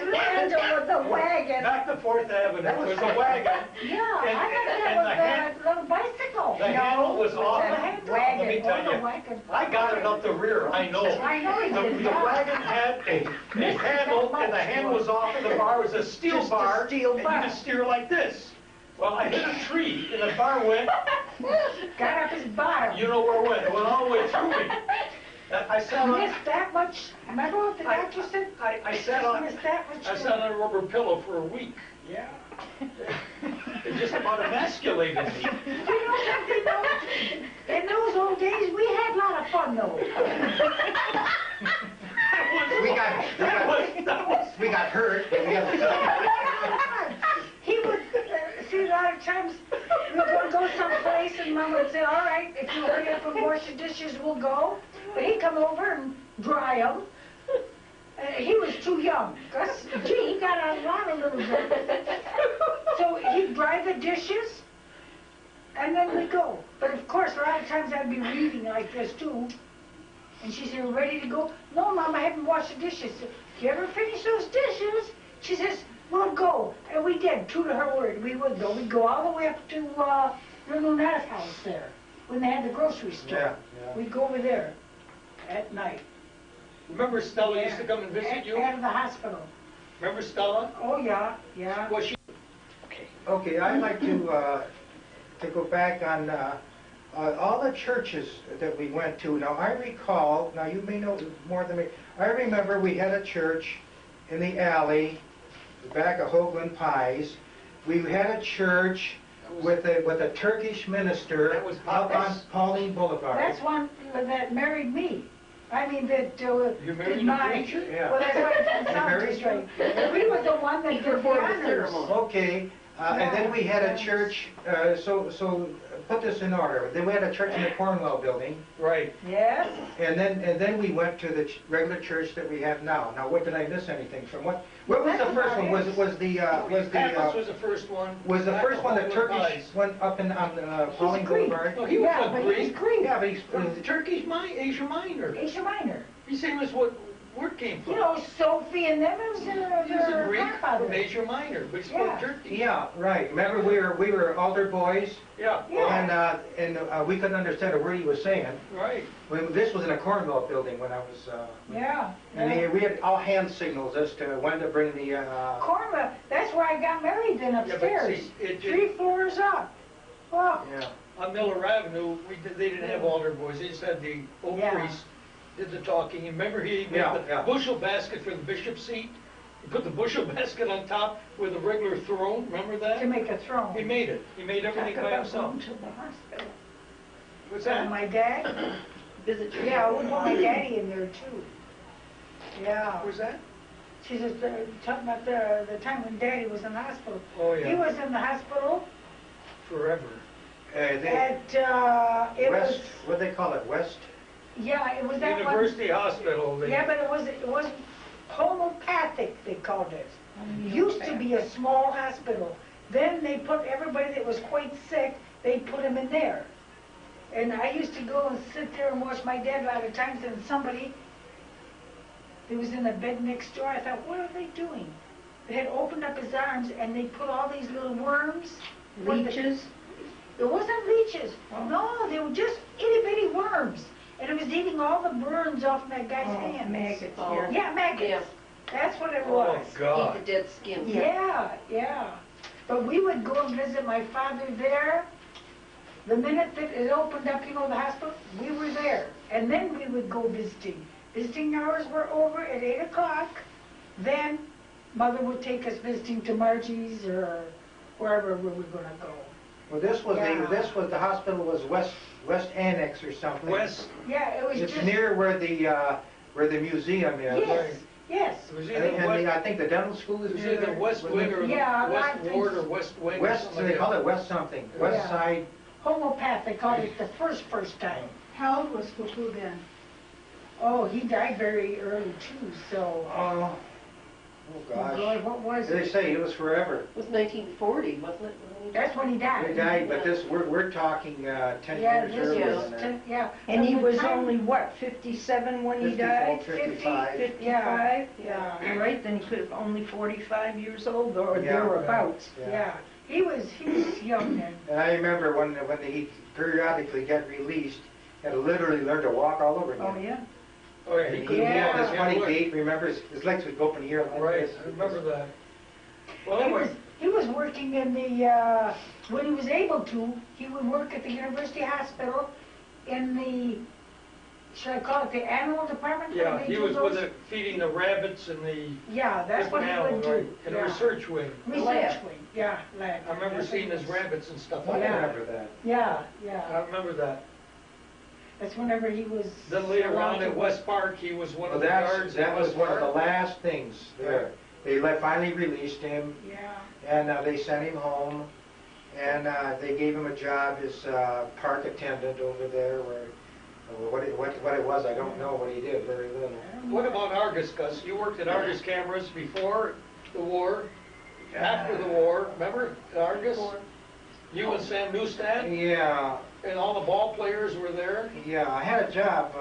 B: was
D: The wagon.
A: back to 4th Avenue, it was a wagon.
B: Yeah,
A: And-
B: I thought
A: and the
B: that was a little bicycle.
A: The handle was off.
B: The handle.
A: Let me tell
B: Oh,
A: you,
B: the wagon.
A: I got it up the rear, I know.
B: I know he did.
A: The wagon had a handle, and the handle was off, and the bar was a steel
D: Just a
A: bar.
D: steel
A: And
D: bar.
A: you could steer like this. Well, I hit a tree, and the bar went,
B: Got up his bottom.
A: you know where it went, it went all the way through me. I sat on,
B: Missed that much. Remember what the doctor said?
A: I sat on,
B: Missed that much.
A: I sat on a rubber pillow for a week.
B: Yeah.
A: It just about emasculated me.
B: You know something though? In those old days, we had a lot of fun though.
C: We got hurt, but we got
B: He would, see, a lot of times, we would go someplace and Mom would say, all right, if you hurry up and wash the dishes, we'll go. But he'd come over and dry them. He was too young. Gee, he got a lot of little bit. So he'd dry the dishes, and then we'd go. But of course, a lot of times I'd be reading like this too. And she said, ready to go? No, Mom, I haven't washed the dishes. If you ever finish those dishes, she says, we'll go. And we did, true to her word, we would go. We'd go all the way up to little Nana's house there, when they had the grocery store.
C: Yeah.
B: We'd go over there at night.
A: Remember Stella used to come and visit you?
B: Out of the hospital.
A: Remember Stella?
B: Oh, yeah, yeah.
A: Well, she,
C: Okay, I'd like to go back on all the churches that we went to. Now, I recall, now you may know more than me, I remember we had a church in the alley, back of Hoagland Pies. We had a church with a Turkish minister
A: That was-
C: up on Pauline Boulevard.
B: That's one that married me. I mean, that
A: You married
B: did
A: a
B: mine.
A: preacher?
C: Yeah.
B: Well, that's right, that sounds
C: married
B: just right. We was the one that did the
D: performed the
B: honors.
D: ceremony.
C: Okay, and then we had a
B: Yes.
C: church, so put this in order. Then we had a church in the Cornwell building.
A: right.
B: Yes.
C: And then we went to the regular church that we have now. Now, what did I miss anything from? What was the first one? Was
A: Pappas was the first one.
C: the first one the
A: Hoagland
C: Turkish
A: Pies.
C: one up in on Pauline
B: Greek.
C: Boulevard?
A: No, he was
B: Yeah,
A: a
B: but he's
A: Greek.
B: Greek.
C: Yeah, but he's
A: Turkish Asia Minor.
B: Asia Minor.
A: He said it was where it came from.
B: You know, Sophie and them, it was
A: He was a
B: their
A: Greek
B: grandfather.
A: from Asia Minor, but he
B: Yeah.
A: spoke Turkish.
C: yeah, right. Remember we were altar boys,
A: Yeah,
B: Yeah.
C: and we couldn't understand a word he was saying.
A: right.
C: This was in a Cornwell building when I was.
B: Yeah.
C: And
B: yeah.
C: we had all hand signals as to when to bring the.
B: Cornwell, that's where I got married then
A: Yeah, but
B: upstairs.
A: see, it
B: 3
A: just,
B: floors up. Oh,
C: Yeah.
A: on Miller Avenue, they didn't have altar boys. They just had the old
B: Yeah.
A: priest did the talking. And remember he made
C: Yeah,
A: the
C: yeah.
A: bushel basket for the bishop's seat? He put the bushel basket on top with a regular throne. Remember
B: to
A: that?
B: make a throne.
A: He made it. He made everything
B: Talk
A: by
B: about
A: himself.
B: going to the hospital.
A: What's
B: And
A: that?
B: my dad,
D: Visit your
B: yeah, we put my daddy in there too. Yeah.
A: What's that?
B: She says, talking about the time when Daddy was in the hospital.
A: Oh,
B: He
A: yeah.
B: was in the hospital
A: Forever.
B: at, it
C: West,
B: was,
C: what do they call it, West?
B: yeah, it was that one.
A: University Hospital. They,
B: Yeah, but it was homeopathic, they called it. It used to be a small hospital. Then they put everybody that was quite sick, they put him in there. And I used to go and sit there and watch my dad a lot of times, and somebody that was in the bed next door, I thought, what are they doing? They had opened up his arms and they put all these little worms.
D: leeches.
B: It wasn't leeches. No, they were just itty bitty worms. And it was eating all the burns off that guy's hands.
D: Maggots,
E: Oh.
B: Yeah, maggots.
E: Yeah.
B: That's what it
A: oh,
B: was.
E: Eat
A: God.
E: the dead skin.
B: Yeah, yeah. But we would go and visit my father there. The minute that it opened up, you know, the hospital, we were there. And then we would go visiting. Visiting hours were over at 8 o'clock. Then Mother would take us visiting to Margie's or wherever we were gonna go.
C: Well, this was
B: Yeah.
C: the hospital was West Annex or something.
A: West,
B: Yeah, it was
C: It's
B: just.
C: near where the museum is.
B: Yes, yes.
A: it was
C: And,
A: either
C: and
A: West,
C: I think the dental school is
A: it was
C: near
A: either
C: there.
A: West
C: wasn't
A: Wing
C: it?
A: or
B: Yeah, I
A: West
B: think
A: Ward
B: so.
A: or West Wing or
C: West,
A: something
C: they
A: like
C: call
A: that.
C: it West something,
B: Yeah.
C: West Side.
B: Homopath, they called it the first time.
F: How old was Fufu then?
B: Oh, he died very early too, so.
C: Oh
B: Oh,
C: gosh.
B: Lord, what was
C: They
B: it?
C: say it was forever.
E: It was 1940, wasn't it?
B: That's when he died.
C: They died, but we're talking 10
B: Yeah,
C: years
B: this
C: earlier
B: was,
C: than that.
B: yeah.
D: And he
B: From the
D: was
B: time-
D: only, what, 57 when he
C: 54,
D: died?
C: 55.
D: 55?
B: Yeah.
D: Right, then he could have only 45 years old or
C: Yeah.
D: thereabouts.
B: Yeah, he was young then.
C: And I remember when he periodically got released, had to literally learn to walk all over again.
D: Oh, yeah?
A: Oh, yeah,
C: And
A: he
C: he
A: couldn't
C: had
A: walk.
C: this
A: He
C: funny
A: had to
C: gait, remember, his legs would go up in the air like
A: Right,
C: this.
A: I remember that. Well,
B: He
A: anyway,
B: was, he was working in the, when he was able to, he would work at the University Hospital in the, should I call it the animal department?
A: yeah,
B: Where they
A: he
B: do
A: was with
B: those-
A: it, feeding the rabbits and the
B: Yeah, that's what
A: different
B: he would
A: animals, right?
B: do.
A: In the
B: Yeah.
A: research wing.
B: Research
D: Lab.
B: wing, yeah, lab.
A: I remember
B: That's
A: seeing
B: what
A: his
B: it was.
A: rabbits and stuff
C: I
A: like
B: Yeah.
A: that.
C: remember that.
B: Yeah,
A: I
B: yeah,
A: remember that.
B: that's whenever he was.
A: Then later
B: allowed
A: on
B: to
A: at
B: work.
A: West Park, he was one
C: Well,
A: of the guards at
C: that was
A: West
C: one of the
A: Park.
C: last things there. They finally released him,
B: Yeah,
C: and they sent him home, and they gave him a job as park attendant over there, where, what it was, I don't know what he did, very little.
A: What about Argus, Gus? You worked at Argus cameras before the war, after the war, remember Argus? You and Sam Newstead,
C: Yeah,
A: and all the ball players were there.
C: yeah, I had a job,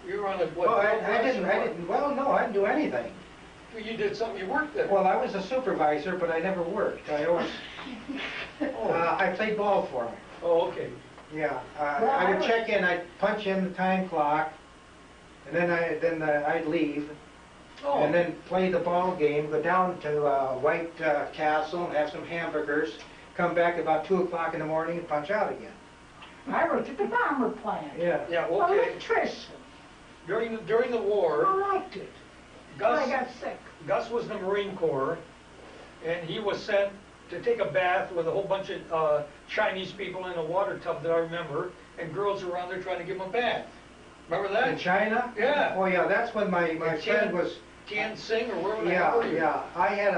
A: You were on a, what?
C: well,
A: field house or what?
C: well, no, I didn't do anything.
A: You did something, you worked there.
C: Well, I was a supervisor, but I never worked. I always,
A: Oh,
C: I played ball for him.
A: oh, okay.
C: Yeah,
B: Well,
C: I
B: I
C: would
B: was-
C: check in, I'd punch in the time clock, and then I'd leave,
A: Oh,
C: and then play the ball game, go down to White Castle and have some hamburgers, come back about 2 o'clock in the morning and punch out again.
B: I worked at the bomber plant.
C: Yeah.
A: yeah, okay.
B: Electrician,
A: During the war,
B: I liked it, till I
A: Gus,
B: got sick.
A: Gus was in the Marine Corps, and he was sent to take a bath with a whole bunch of Chinese people in a water tub that I remember, and girls were around there trying to give him a bath. Remember
C: In
A: that?
C: China?
A: Yeah.
C: Oh, yeah, that's when my
A: Yeah,
C: friend was,
A: Tian Sing or wherever the hell
C: yeah,
A: were you?
C: yeah. I had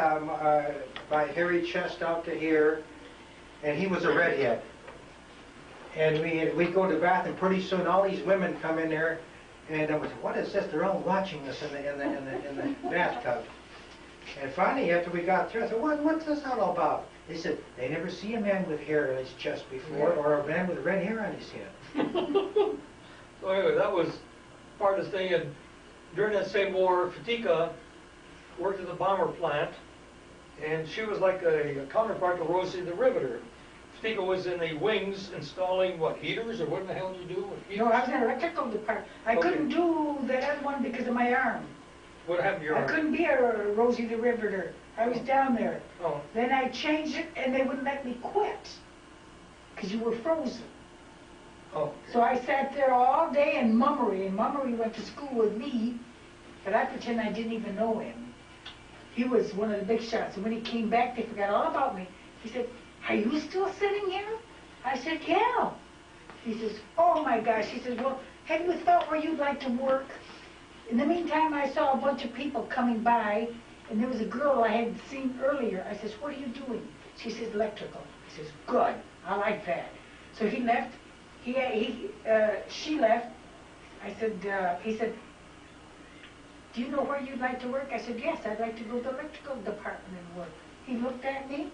C: my hairy chest out to here, and he was a redhead. And we'd go to the bath, and pretty soon all these women come in there, and I was, what is this? They're all watching us in the bathtub. And finally, after we got through, I said, what's this all about? They said, they never see a man with hair on his chest before, or a man with red hair on his head.
A: So anyway, that was part of the thing, and during that same war, Fotica worked at the bomber plant, and she was like a counterpart to Rosie the Riveter. Fotica was in the wings installing, what, heaters, or what the hell did you do with heaters?
B: No, I was in the electrical department. I
A: Okay.
B: couldn't do the other one because of my arm.
A: What happened to your
B: I
A: arm?
B: couldn't be a Rosie the Riveter. I was down there.
A: Oh,
B: Then I changed it and they wouldn't let me quit because you were frozen.
A: oh,
B: So I sat there all day in Mummery, and Mummery went to school with me, but I pretend I didn't even know him. He was one of the big shots, and when he came back, they forgot all about me. He said, "Are you still sitting here?" I said, "Yeah." He says, "Oh my gosh." He says, "Well, have you thought where you'd like to work?" In the meantime, I saw a bunch of people coming by, and there was a girl I had seen earlier. I says, "What are you doing?" She says, "Electrical." He says, "Good, I like that." So he left. She left. I said, he said, "Do you know where you'd like to work?" I said, "Yes, I'd like to go to the electrical department and work." He looked at me.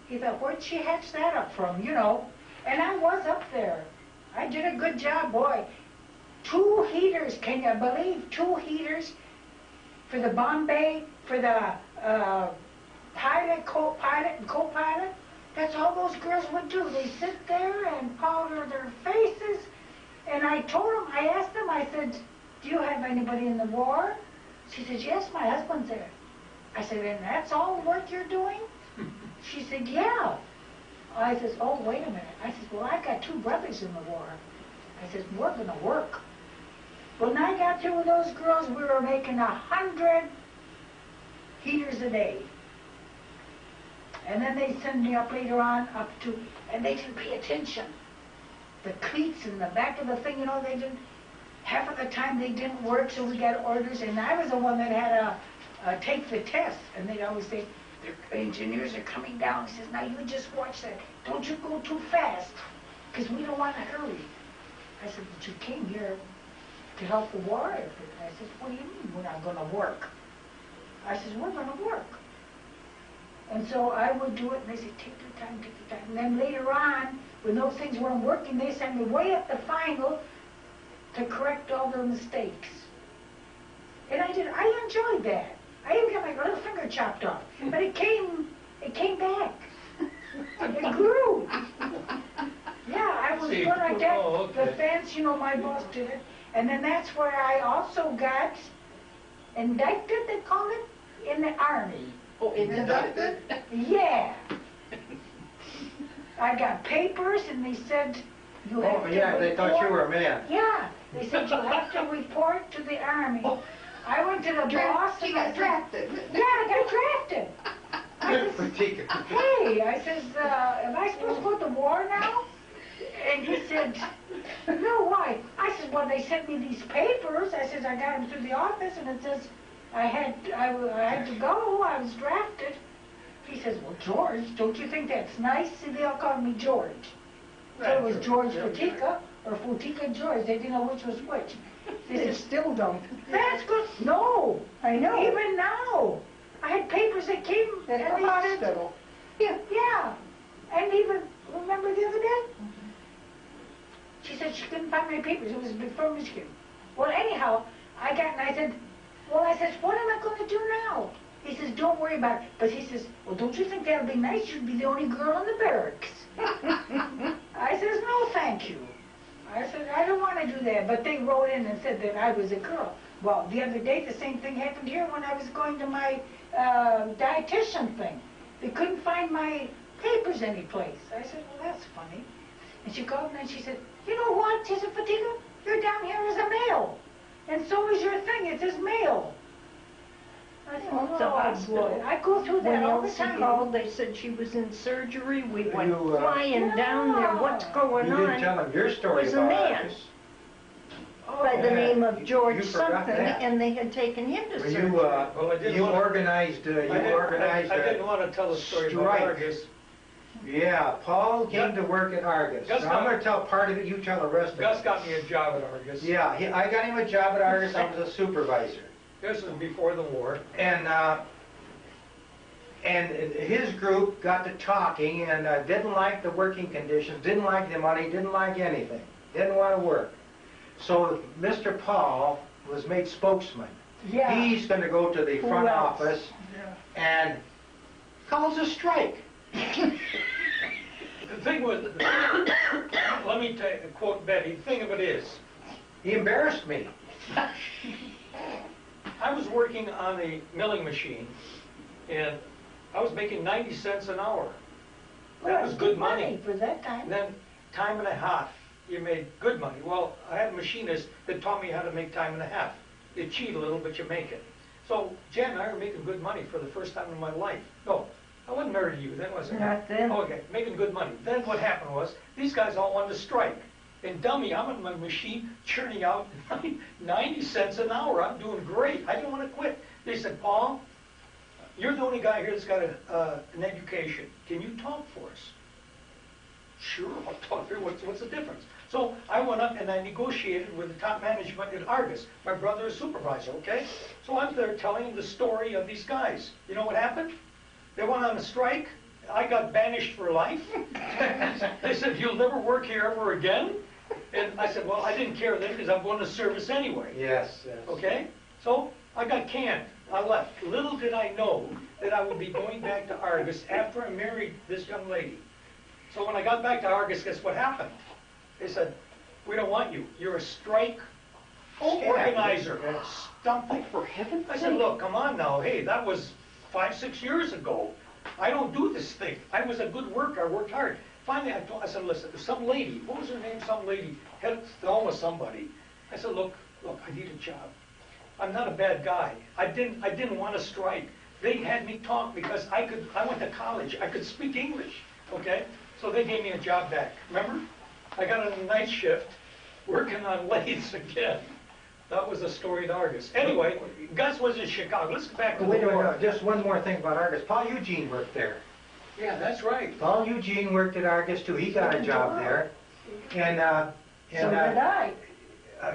B: He thought, "Where'd she hatch that up from?" You know. And I was up there. I did a good job, boy. 2 heaters, can you believe? 2 heaters for the Bombay, for the pilot, co-pilot, and co-pilot. That's all those girls would do. They sit there and powder their faces. And I told them, I asked them, I said, "Do you have anybody in the war?" She said, "Yes, my husband's there." I said, "And that's all the work you're doing?" She said, "Yeah." I says, "Oh, wait a minute." I said, "Well, I got 2 brothers in the war." I said, "We're going to work." When I got through with those girls, we were making 100 heaters a day. And then they send me up later on and they didn't pay attention. The cleats in the back of the thing, you know, they didn't, half of the time they didn't work, so we got orders, and I was the one that had to take the test, and they'd always say, the engineers are coming down. He says, now you just watch that. Don't you go too fast, because we don't want to hurry. I said, but you came here to help the war effort. I said, what do you mean we're not going to work? I said, we're going to work. And so I would do it, and they said, take your time, take your time. And then later on, when those things weren't working, they sent me way up the final to correct all their mistakes. And I enjoyed that. I even got my little finger chopped off. But it came back. It grew. Yeah, I was good like that.
A: Oh, okay.
B: The fence, you know, my boss did it. And then that's where I also got indicted, they call it, in the Army.
E: Oh, inducted?
B: Yeah. I got papers, and they said, you have
C: Oh,
B: to
C: yeah, they thought you
B: report.
C: were a man.
B: Yeah, they said you have to report to the Army. I went to the boss
E: She
B: and I
E: got
B: said,
E: drafted.
B: yeah, I got drafted. I said,
C: Fatica.
B: hey, I says, am I supposed to go to war now? And he said, no, why? I said, well, they sent me these papers. I says, I got them through the office, and it says I had to go. I was drafted. He says, well, George, don't you think that's nice? See, they all called me George. So it was George Fotica or Fotica George. They didn't know which was which.
D: They still don't.
B: That's good. No,
D: I know.
B: even now, I had papers that came
D: At the
B: about it.
D: hospital.
B: Yeah, and even remember the other day? She said she couldn't find my papers. It was before Michigan. Well, anyhow, I said, what am I going to do now? He says, don't worry about it. But he says, well, don't you think that would be nice? You'd be the only girl in the barracks. I says, no, thank you. I said, I don't want to do that. But they wrote in and said that I was a girl. Well, the other day, the same thing happened here when I was going to my dietitian thing. They couldn't find my papers anyplace. I said, well, that's funny. And she called me and she said, you know what? She said, Fotica, you're down here as a male. And so is your thing. It says male. I said,
D: Well,
B: oh,
D: the hospital.
B: boy. I go through
D: When
B: that all the
D: Elsie
B: time.
D: called, they said she was in surgery. We went
C: You,
D: flying down there. What's going
C: You
D: on?
C: didn't tell them your story
D: It was a
C: about
D: man.
C: Argus.
D: By the
C: Yeah,
D: name of George
C: you forgot
D: something,
C: that.
D: and they had taken him to
C: Well,
D: surgery.
A: Well, I didn't
C: you
A: wanna-
C: organized,
A: I didn't want to tell the story about
C: strike.
A: Argus.
C: Yeah, Paul came to work at Argus.
A: Gus
C: Now,
A: got-
C: I'm going to tell part of it, you tell the rest of it.
A: Gus got me a job at Argus.
C: Yeah, I got him a job at Argus. I was a supervisor.
A: This was before the war.
C: And his group got to talking and didn't like the working conditions, didn't like the money, didn't like anything, didn't want to work. So Mr. Paul was made spokesman.
B: Yeah.
C: He's going to go to the
B: Who
C: front
B: else?
C: office and calls a strike.
A: The thing was, let me quote Betty, the thing of it is,
C: He embarrassed me.
A: I was working on a milling machine, and I was making 90 cents an hour.
B: Well,
A: That was good money.
B: for that time.
A: And then time and a half, you made good money. Well, I had a machinist that taught me how to make time and a half. You cheat a little, but you make it. So Jan and I were making good money for the first time in my life. No, I wasn't married to you then, was I?
D: Not then.
A: Okay, making good money. Then what happened was, these guys all wanted to strike. And dummy, I'm in my machine churning out 90 cents an hour. I'm doing great. I didn't want to quit. They said, Paul, you're the only guy here that's got an education. Can you talk for us? Sure, I'll talk for you. What's the difference? So I went up and I negotiated with the top management at Argus. My brother is supervisor, okay? So I'm there telling the story of these guys. You know what happened? They went on a strike. I got banished for life. They said, you'll never work here ever again? And I said, well, I didn't care then because I'm going to service anyway.
C: Yes, yes.
A: Okay? So I got canned. I left. Little did I know that I would be going back to Argus after I married this young lady. So when I got back to Argus, guess what happened? They said, we don't want you. You're a strike organizer. Something.
E: For heaven's
A: I said,
E: sake.
A: look, come on now. Hey, that was 5-6 years ago. I don't do this thing. I was a good worker. I worked hard. Finally, I said, listen, some lady, what was her name? Some lady had thrown with somebody. I said, look, I need a job. I'm not a bad guy. I didn't want to strike. they had me talk because I went to college, I could speak English, okay? So they gave me a job back, remember? I got on a night shift, working on lathes again. That was a story at Argus. Anyway, Gus was in Chicago. Let's go back to
C: Wait
A: the
C: a minute,
A: war.
C: just one more thing about Argus. Paul Eugene worked there.
A: Yeah, that's right.
C: Paul Eugene worked at Argus too. He got a job there. And,
D: So did I.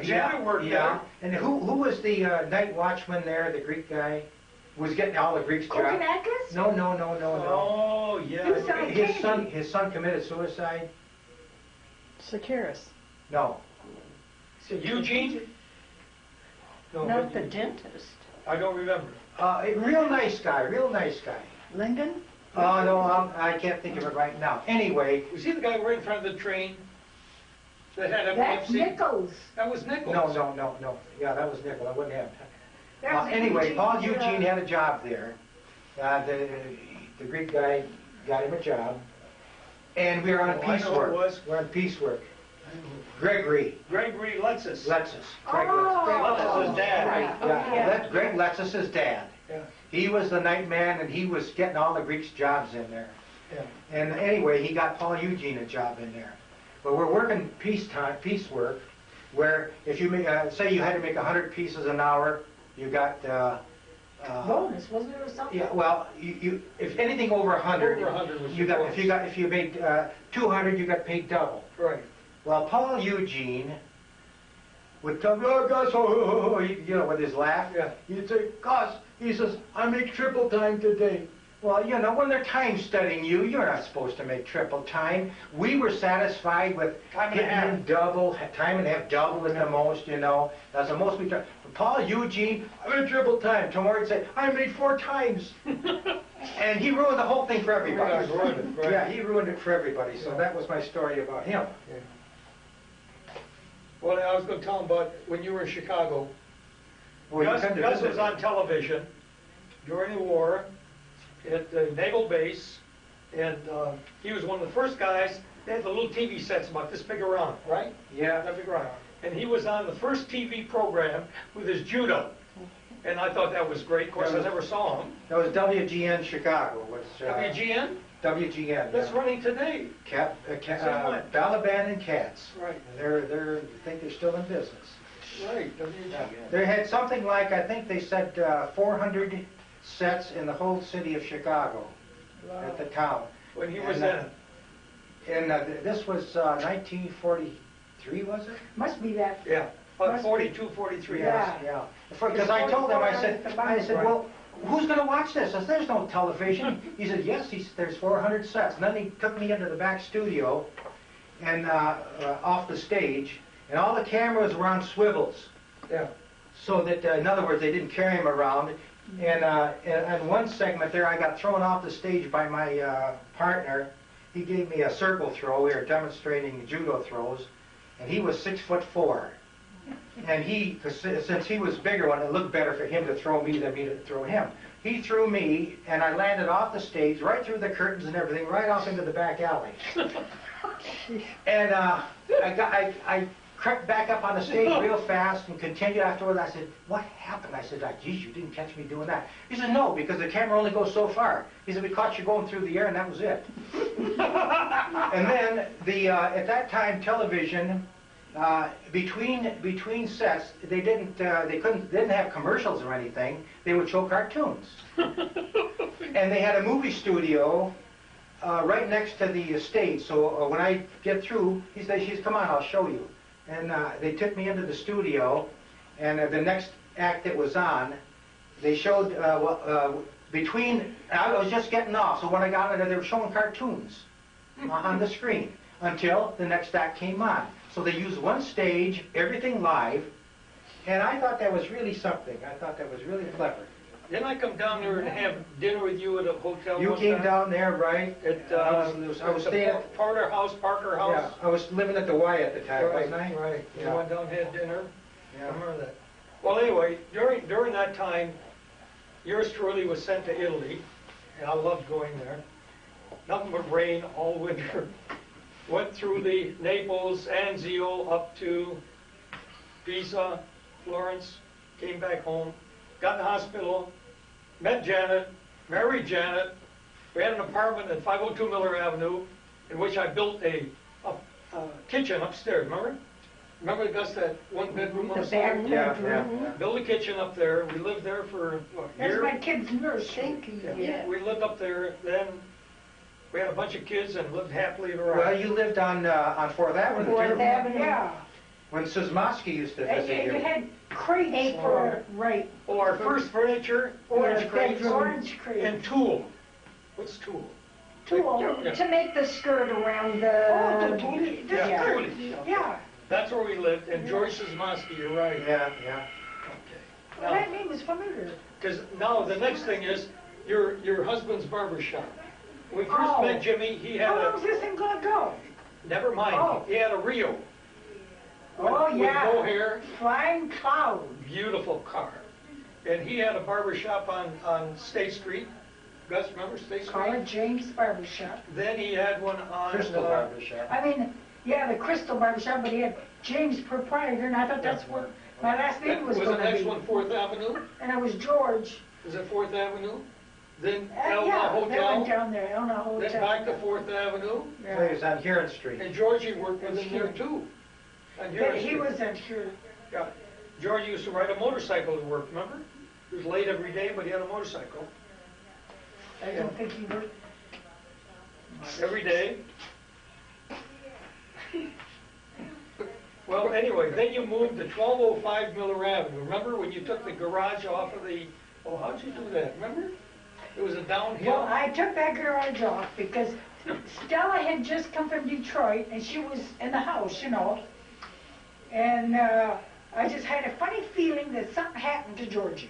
A: Janet worked
C: yeah. And who was the night watchman there, the Greek guy? Was getting all the Greeks jobs?
B: Kokonakis?
C: No.
A: Oh, yeah.
B: Who's that?
C: His son committed suicide?
F: Sakaris.
C: No.
A: So Eugene? No,
D: Not the dentist.
A: I don't remember.
C: A real nice guy.
F: Linden?
C: Oh, no, I can't think of it right now. Anyway,
A: Was he the guy right in front of the train that had
B: That's
A: epilepsy?
B: Nichols.
A: That was Nichols.
C: no. Yeah, that was Nickel. I wouldn't have.
B: That's
C: Anyway, Paul
B: Eugene,
C: Eugene had a job there. The Greek guy got him a job. And we were on
A: Oh, I know who it
C: piecework.
A: was.
C: We're on piecework. Gregory
A: Gregory Lexus.
C: Lexus. Greg
B: Oh.
A: Lexus' dad.
D: Right.
C: Yeah, Greg Lexus's dad.
A: Yeah.
C: He was the night man, and he was getting all the Greeks' jobs in there.
A: Yeah.
C: And anyway, he got Paul Eugene a job in there. But we're working piecework, where if you make, say you had to make 100 pieces an hour, you got.
B: Bonus, wasn't it, or something?
C: Yeah, well, you if anything over 100,
A: Over 100 was
C: you
A: your
C: got.
A: bonus.
C: If you made 200, you got paid double.
A: Right.
C: Well, Paul Eugene would come, oh, Gus, oh, you know, with his laugh.
A: Yeah.
C: He'd say, Gus, he says, I make triple time today. Well, you know, when they're time studying you, you're not supposed to make triple time. We were satisfied with
A: Time and a
C: getting
A: half.
C: in double, time and a half, double at the most, you know. That's the most we done. For Paul Eugene, I made triple time. Tomorrow he'd say, I made 4 times. And he ruined the whole thing for everybody.
A: Yeah, ruined it, right.
C: Yeah, he ruined it for everybody. So that was my story about him.
A: Well, I was going to tell him about when you were in Chicago.
C: Well, you
A: Gus,
C: come to
A: Gus
C: visit
A: was
C: me.
A: on television during the war at the naval base, and he was one of the first guys. They had the little TV sets about this big around, right?
C: Yeah.
A: That big around. And he was on the first TV program with his judo. And I thought that was great. Of course, I never saw him.
C: That was WGN Chicago. Was,
A: WGN?
C: WGN.
A: That's
C: yeah.
A: running today. Same one.
C: Balaban and Cats.
A: Right.
C: I think they're still in business.
A: Right, WGN.
C: They had something like, I think they said 400 sets in the whole city of Chicago at the town.
A: When he was
C: And,
A: in it.
C: And this was 1943, was it?
B: Must be that.
A: Yeah, about
B: Must
A: 42, 43.
B: Yeah.
C: Because I told him, I said,
A: Right.
C: well, who's going to watch this? I said, there's no television. He said, yes, there's 400 sets. And then he took me into the back studio and off the stage, and all the cameras were on swivels.
A: Yeah.
C: So that, in other words, they didn't carry him around. And in one segment there, I got thrown off the stage by my partner. He gave me a circle throw. We were demonstrating judo throws, and he was 6'4". And since he was bigger one, it looked better for him to throw me than me to throw him. He threw me, and I landed off the stage, right through the curtains and everything, right off into the back alley. And I crept back up on the stage real fast and continued afterwards. I said, what happened? I said, geez, you didn't catch me doing that. He said, no, because the camera only goes so far. He said, we caught you going through the air, and that was it. And then, at that time, television, between sets, they didn't have commercials or anything. They would show cartoons. And they had a movie studio right next to the stage. So when I get through, he says, come on, I'll show you. And they took me into the studio, and the next act that was on, they showed, I was just getting off, so when I got in there, they were showing cartoons on the screen until the next act came on. So they used one stage, everything live, and I thought that was really something. I thought that was really clever.
A: Didn't I come down there and have dinner with you at a hotel?
C: You
A: one
C: came
A: time?
C: down there, right?
A: At
C: I was staying at,
A: Parker House.
C: yeah, I was living at the Y at the time, wasn't I?
A: Right. You
C: Yeah.
A: went down and had dinner. I
C: Yeah.
A: remember that. Well, anyway, during that time, yours truly was sent to Italy, and I loved going there. Nothing but rain all winter. Went through the Naples, Anzio, up to Pisa, Florence, came back home, got in the hospital, met Janet, married Janet. We had an apartment at 502 Miller Avenue in which I built a kitchen upstairs, remember? Remember, Gus, that one bedroom
D: The
A: upstairs?
D: back
C: Yeah,
D: bedroom.
C: yeah.
A: Built a kitchen up there. We lived there for what, a
B: That's
A: year?
B: my kid's nursery.
D: Thank you.
E: Yeah.
A: We lived up there. Then we had a bunch of kids and lived happily ever
C: Well,
A: after.
C: you lived on 4th Avenue
D: Fourth
C: too.
D: Avenue.
B: Yeah.
C: When Sosmowski used to
B: And
C: visit
B: you
C: you.
B: had crates for, right,
A: Oh, our first furniture, orange crates,
B: orange crates.
A: and tool. What's tool?
B: Tool.
D: To make the skirt around
B: Oh, the
D: the...
B: booty, the
A: Yeah,
B: skirt.
A: booty.
B: Yeah.
A: That's where we lived. And George Sosmowski, you're right.
C: Yeah, yeah.
A: Okay.
B: Well, that name is familiar.
A: Because now the next thing is your husband's barber shop. When we first
B: Oh.
A: met Jimmy, he had
B: How long's
A: a,
B: this thing gonna go?
A: never mind,
B: Oh.
A: he had a Rio.
B: Oh,
A: With
B: yeah.
A: no hair,
B: Flying Cloud.
A: beautiful car. And he had a barber shop on State Street. Gus, remember State
B: Call
A: Street?
B: it James Barbershop.
A: Then he had one on
C: Crystal Barber Shop.
B: I mean, yeah, the Crystal Barbershop, but he had James Proprietor, and I thought that's what my last name was
A: the
B: gonna
A: next
B: be.
A: one 4th Avenue?
B: And I was George.
A: Is it 4th Avenue? Then Elma
B: Yeah, that went
A: Hotel?
B: down there, Elma Hotel.
A: Then back to 4th Avenue?
C: So he was on Huron Street.
A: And Georgie worked with him there too. On Huron
B: But he
A: Street.
B: wasn't here.
A: Yeah. George used to ride a motorcycle to work, remember? He was late every day, but he had a motorcycle.
B: I don't think he worked.
A: Every day. Well, anyway, then you moved to 1205 Miller Avenue. Remember when you took the garage off of the, oh, how'd you do that? Remember? It was a downhill.
B: Well, I took that garage off because Stella had just come from Detroit and she was in the house, you know. And I just had a funny feeling that something happened to Georgie.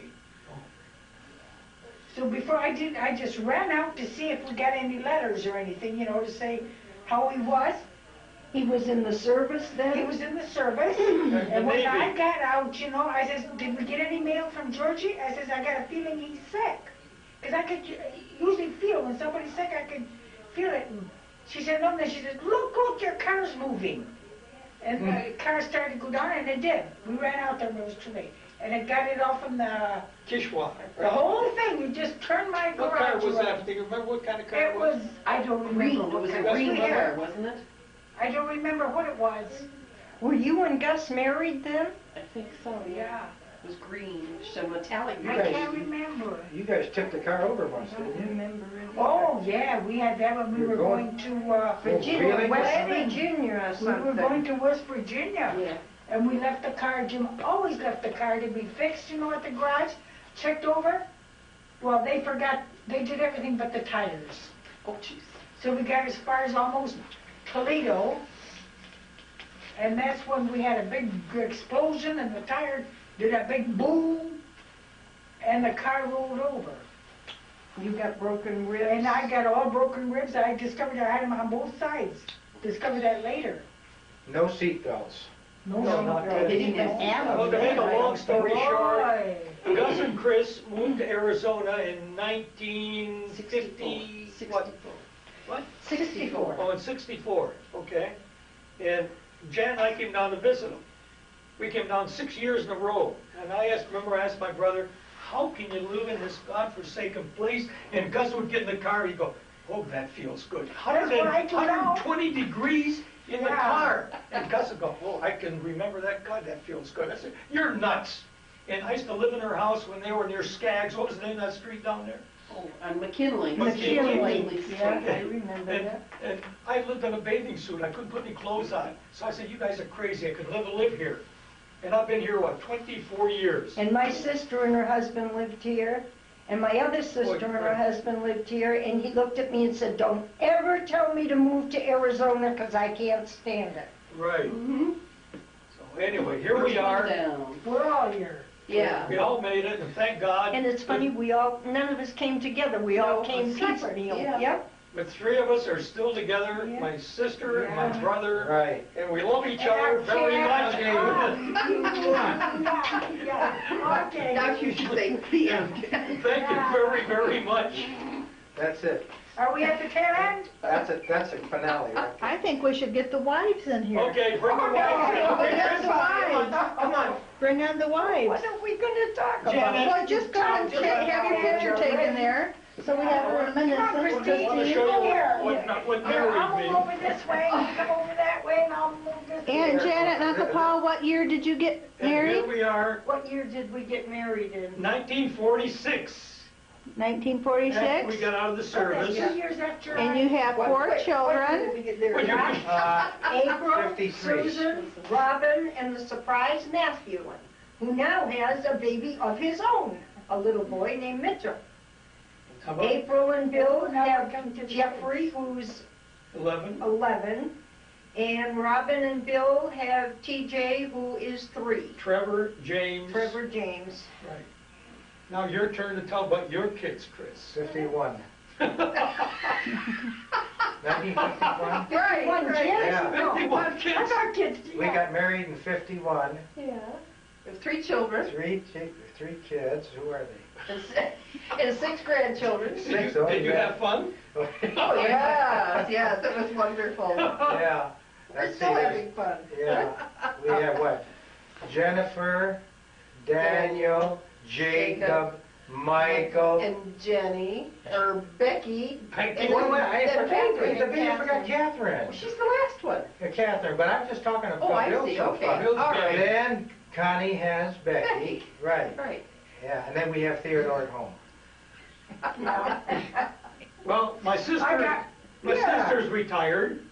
B: So before I did, I just ran out to see if we got any letters or anything, you know, to say how he was.
D: He was in the service then?
B: He was in the service.
A: The
B: And when I
A: Navy.
B: got out, you know, I says, did we get any mail from Georgie? I says, I got a feeling he's sick. Because I could usually feel when somebody's sick, I could feel it. And she said, no, and then she said, look, your car's moving. And the car started to go down, and it did. We ran out there, but it was too late. And it got it off from the
A: Kishwa.
B: whole thing. You just turned my
A: What car
B: garage
A: was
B: around.
A: that? Do you remember what kind of car
B: It was, I don't remember.
E: Green, it
B: what
E: was a
B: kind of
E: green
B: hair.
E: color, wasn't it?
B: I don't remember what it was.
D: Were you and Gus married then?
E: I think so, yeah.
B: Yeah.
E: It was green, some metallic
B: I
E: green.
B: can't remember.
C: You guys tipped the car over once, didn't you?
D: Remember it?
B: Oh, yeah, we had that when we
C: You're
B: were
C: going-
B: going to,
D: Virginia,
C: really?
D: West Virginia or
B: we were
D: something.
B: going to West Virginia.
E: Yeah.
B: And we left the car, Jim always left the car to be fixed, you know, at the garage, checked over. Well, they forgot, they did everything but the tires.
E: Oh, jeez.
B: So we got as far as almost Toledo. And that's when we had a big explosion and the tire did a big boom. And the car rolled over.
D: You got broken ribs?
B: And I got all broken ribs. I discovered I had them on both sides. Discovered that later.
C: No seat belts.
B: No,
A: not good.
E: They didn't have
A: Well,
E: them.
A: to make a long story short,
B: Boy.
A: Gus and Chris moved to Arizona in 1950,
E: 64.
A: what?
B: 64.
A: Oh, in 64, okay. And Jan and I came down to visit them. We came down 6 years in a row. And I asked my brother, how can you live in this godforsaken place? And Gus would get in the car, he'd go, oh, that feels good.
B: That's what I do now.
A: 120 degrees in the
B: Yeah.
A: car. And Gus would go, oh, I can remember that. God, that feels good. I said, you're nuts. And I used to live in their house when they were near Skaggs. What was the name of that street down there?
E: Oh, on McKinley.
A: McKinley.
B: Yeah, I
A: And-
B: remember
A: and,
B: that.
A: and I lived in a bathing suit. I couldn't put any clothes on. So I said, you guys are crazy. I could never live here. And I've been here, what, 24 years.
D: And my sister and her husband lived here, and my other sister and her husband lived here, and he looked at me and said, don't ever tell me to move to Arizona, because I can't stand it.
A: Right.
E: Mm-hmm.
A: So anyway, here we are.
E: Down.
B: We're all here.
E: Yeah.
A: We all made it, and thank God.
D: And it's funny, none of us came together, we all
E: No,
D: came
E: separate,
D: piecemeal.
E: yeah.
D: Yep.
A: The three of us are still together,
B: Yeah.
A: my sister and my
B: Yeah.
A: brother,
C: Right.
A: and we love each other very much.
B: Yeah, okay.
E: Now you should say,
A: And thank you very, very much.
C: That's it.
B: Are we at the tail end?
C: That's a finale, right?
F: I think we should get the wives in here.
A: Okay, bring the wives in.
F: Bring
A: Okay,
F: on the wives.
A: come on.
F: Bring on the wives.
D: What are we gonna talk about?
A: Janet.
F: Well, just go and have your picture taken there. So we have her in a minute.
B: Come on,
F: This is
B: Christine,
A: I want to
B: you
A: show
B: go
A: you
B: here.
A: what
B: Here, I'll
A: married
B: move
A: me.
B: over this way, you come over that way, and I'll move this way.
F: And Janet and Uncle Paul, what year did you get
A: And here
F: married?
A: we are,
D: What year did we get married in?
A: 1946. After
F: 1946?
A: we got out of the service.
B: 2 years after
F: And you have four
D: What year
F: children.
D: did we get married?
A: Well,
D: April,
C: 53.
D: Susan, Robin, and the surprise nephew, who now has a baby of his own, a little boy named Mitchell.
A: How about
D: April and Bill
B: Now we're
D: have
B: coming to the-
D: Jeffrey, who's
A: 11?
D: 11, and Robin and Bill have TJ, who is 3.
A: Trevor, James.
D: Trevor James.
A: Right. Now your turn to tell about your kids, Chris.
C: 51. 1951.
D: Right,
C: Yeah.
D: No,
A: 51 kids.
B: I got kids.
C: We got married in 51.
E: We have 3 children
C: Three kids. Who are they?
E: and 6 grandchildren.
A: Did
C: Six,
A: you,
C: oh,
A: did you
C: yeah.
A: have fun?
E: Oh, yes, it was wonderful.
C: Yeah.
E: We're
C: Let's
E: still
C: see.
E: having fun.
C: Yeah. We have what? Jennifer, Daniel, Jacob, Michael.
E: And Jenny, or Becky.
A: Becky.
E: And
C: Wait, I
E: then
C: forgot,
E: Catherine.
C: I forgot Catherine.
E: Well, she's the last one.
C: Catherine, but I'm just talking about
E: Oh, I
C: Bill
E: see,
C: so
E: okay.
C: far.
A: Bill's
E: All
A: big.
E: right.
C: Then Connie has Becky.
E: Becky.
C: Right.
E: Right.
C: Yeah, and then we have Theodore at home.
A: Well, my sister,
B: yeah.
A: sister's retired.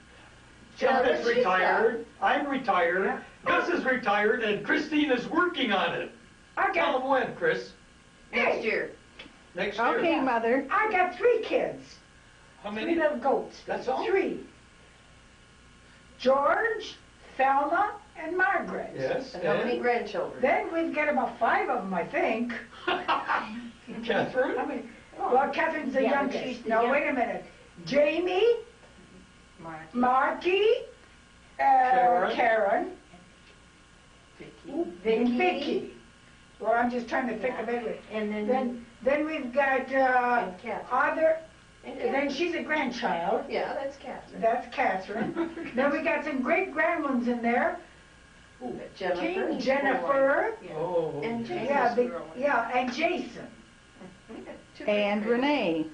A: Janet's
E: she's
A: retired. I'm retired.
B: Yeah.
A: Gus is retired, and Christine is working on it.
B: I
A: Tell
B: got,
A: them when, Chris.
E: Next year.
A: Next year.
F: Okay, Mother.
B: I got 3 kids.
A: How
B: 3
A: many?
B: little goats.
A: That's all?
B: 3. George, Thelma, and Margaret.
A: Yes.
E: And how many grandchildren?
B: Then we've got about 5 of them, I think.
A: Catherine?
B: I mean, well, Catherine's the
D: Yeah,
B: youngest.
D: she's the
B: Now,
D: young-
B: wait a minute. Jamie, Marky,
A: Karen.
B: Karen,
D: Vicky.
B: and Vicky. Well, I'm just trying to think of it.
D: And
B: Then we've got,
D: and Catherine.
B: other,
E: And
B: then she's a grandchild.
E: Yeah, that's Catherine.
B: That's Catherine. Then we got some great-grandmas in there.
E: Jennifer.
B: Jennifer.
A: Oh.
E: And James.
B: Yeah, and Jason.
F: And Renee.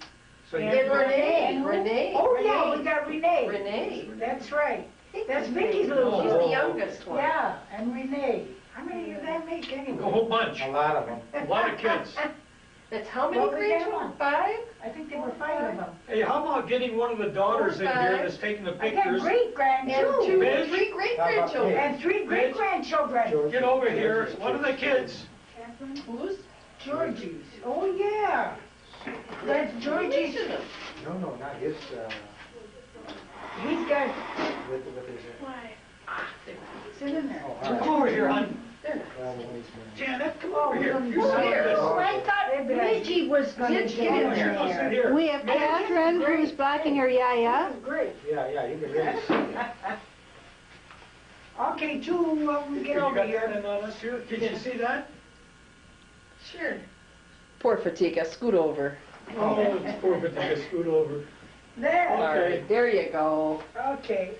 C: So
B: And
E: And Renee.
B: and who?
E: Renee.
B: Oh, yeah, we got Renee.
E: Renee.
B: That's right. That's Vicky's little
E: She's
A: Oh.
E: the
B: one.
E: youngest one.
B: Yeah, and Renee. How many of that make
A: A
B: anyway?
A: whole bunch.
C: a lot of them.
A: A lot of kids.
E: That's how many
B: Well, we got
E: grandchildren?
B: one.
E: 5?
B: I think there were 5 of them.
A: Hey, how about getting one of the daughters in here that's taking the
B: I got
A: pictures?
B: great-grand
E: And 2
B: too.
A: Mitch?
E: or 3 great-grandchildren.
B: And 3 great-grandchildren.
C: George-
A: Get over here. One of the kids.
E: Who's?
B: Georgie's. Oh, yeah. That's Georgie's.
C: No, not his,
B: He's got,
C: with his,
B: sit in there.
C: oh, all right.
A: Come over here, hon.
C: Well, the waste man.
A: Janet, come over here. You
B: Oh,
A: sit here.
B: oh, I thought Reggie was gonna
E: Sit
B: get in
E: here.
A: Sit
B: there.
A: here.
F: We have Catherine, who's blocking her yaya.
B: Great.
C: Yeah, you can really see it.
B: Okay, 2 of them get
A: You
B: over
A: got
B: here.
A: that on us here? Can you see that?
E: Sure. Poor Fatika, scoot over.
A: Oh, it's poor Patika, scoot over.
B: There.
E: All right, there you go.
B: Okay.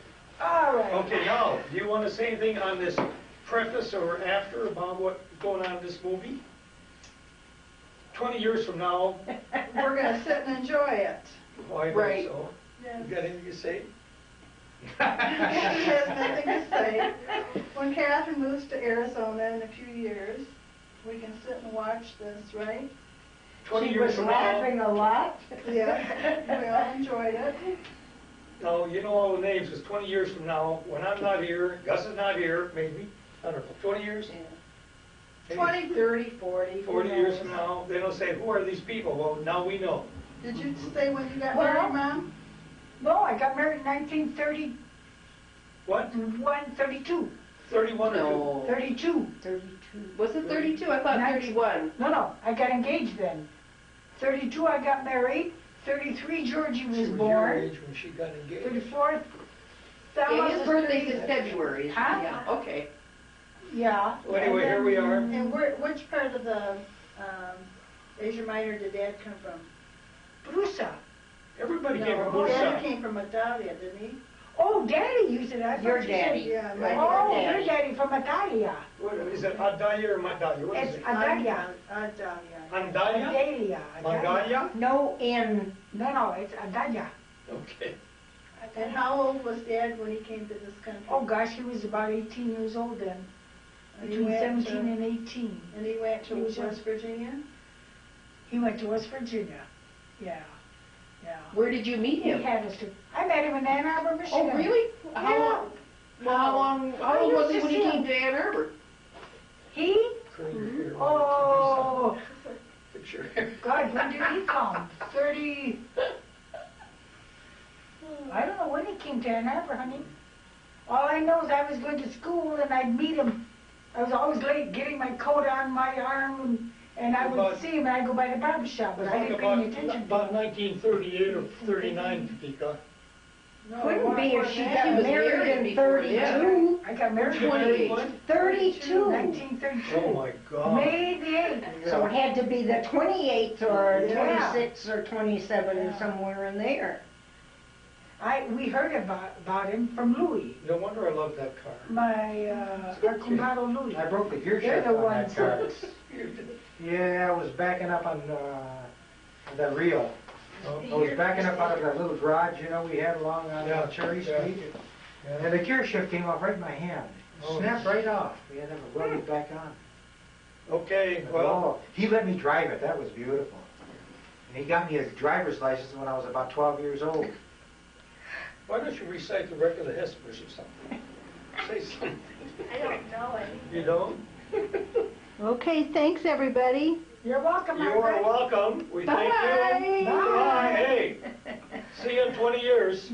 B: All right.
A: Okay, now, do you want to say anything on this preface or after about what's going on in this movie? 20 years from now,
F: We're gonna sit and enjoy it.
A: I hope
E: Right.
A: so. You got anything to say?
F: He has nothing to say. When Catherine moves to Arizona in a few years, we can sit and watch this, right?
A: 20
B: She
A: years
B: was
A: from
B: laughing
A: now,
B: a lot.
F: Yeah, we all enjoyed it.
A: no, you know all the names, because 20 years from now, when I'm not here, Gus is not here, maybe, I don't know, 20 years? Maybe
F: 20, 30, 40.
A: 40 years from now, they don't say, who are these people? Well, now we know.
F: Did you say when you got
B: Well-
F: married, Mom?
B: No, I got married in 1931,
A: What?
B: 32.
A: 31 or 2?
E: No.
B: 32.
E: 32. Was it 32? I thought 31.
B: No, I got engaged then. 32, I got married. 33, Georgie was
A: She was your
B: born.
A: age when she got engaged.
B: 34,
E: Yeah,
B: Thelma's
E: his birthday's in
B: 30.
E: February.
B: Huh?
E: Yeah, okay.
B: Yeah.
A: So anyway,
B: and
A: here we are.
F: And which part of the Asia Minor did Dad come from?
B: Brusa.
A: Everybody came from
F: No, Dad
A: Busa.
F: came from Italia, didn't he?
B: Oh, Daddy used it. I thought
D: Your
B: you said-
D: daddy.
F: Yeah,
D: Right,
B: Oh,
D: your
B: your daddy from Italia.
A: What, is it Adalia or Madalia? What is
B: It's
A: it?
B: Adalia.
A: Andalia?
B: Adalia.
A: Mandalia?
D: No, in,
B: No, it's Adalia.
A: Okay.
F: And how old was Dad when he came to this country?
B: Oh, gosh, he was about 18 years old then.
F: And he
B: Between
F: went
B: 17
F: to-
B: and 18.
F: And he went to
B: He was
F: West Virginia?
B: He went to West Virginia. Yeah, yeah.
D: where did you meet
B: He
D: him?
B: had us to, I met him in Ann Arbor, Michigan.
D: Oh, really? How
B: Yeah.
D: long? Well, how
B: I
D: old was he
B: used
D: when
B: to
D: he
B: see
D: came
B: him.
D: to Ann Arbor?
B: He?
A: Curly hair.
B: Oh,
A: Picture.
B: God, when did he come? 30. I don't know when he came to Ann Arbor, honey. All I know is I was going to school and I'd meet him. I was always late getting my coat on my arm and I would
A: About-
B: see him and I'd go by the barber shop, but I didn't pay any attention to
A: About
B: him.
A: 1938 or 39, Tika.
D: Couldn't be if she
F: He
D: got
F: was
D: married
E: married
D: in
E: before,
D: 32.
B: I got married in
D: 28. 32.
B: 1932.
A: Oh my God.
B: May the 8th.
D: So it had to be the 28th or
B: Yeah.
D: 26 or 27,
B: Yeah.
D: somewhere in there.
B: We heard about him from Louis,
A: No wonder I love that car.
B: my Arcumbato Louis.
C: I broke the gear
B: They're
C: shift
B: the
C: on
B: ones
C: that car.
B: that,
C: Yeah, I was backing up on the Rio. I was backing up out of that little garage, you know, we had along on
A: Yeah,
C: Cherry
A: yeah.
C: Street. And the gear shift came off right in my hand.
A: Oh.
C: Snapped right off. We had to have it welded back on.
A: Okay, well,
C: He let me drive it. That was beautiful. And he got me a driver's license when I was about 12 years old.
A: why don't you recite the record of Hesperus or something? Say something.
F: I don't know it.
A: You don't?
F: Okay, thanks, everybody.
B: you're welcome,
A: You are
B: Margaret.
A: welcome. We thank you.
B: Bye.
A: Bye. Hey, see you in 20 years.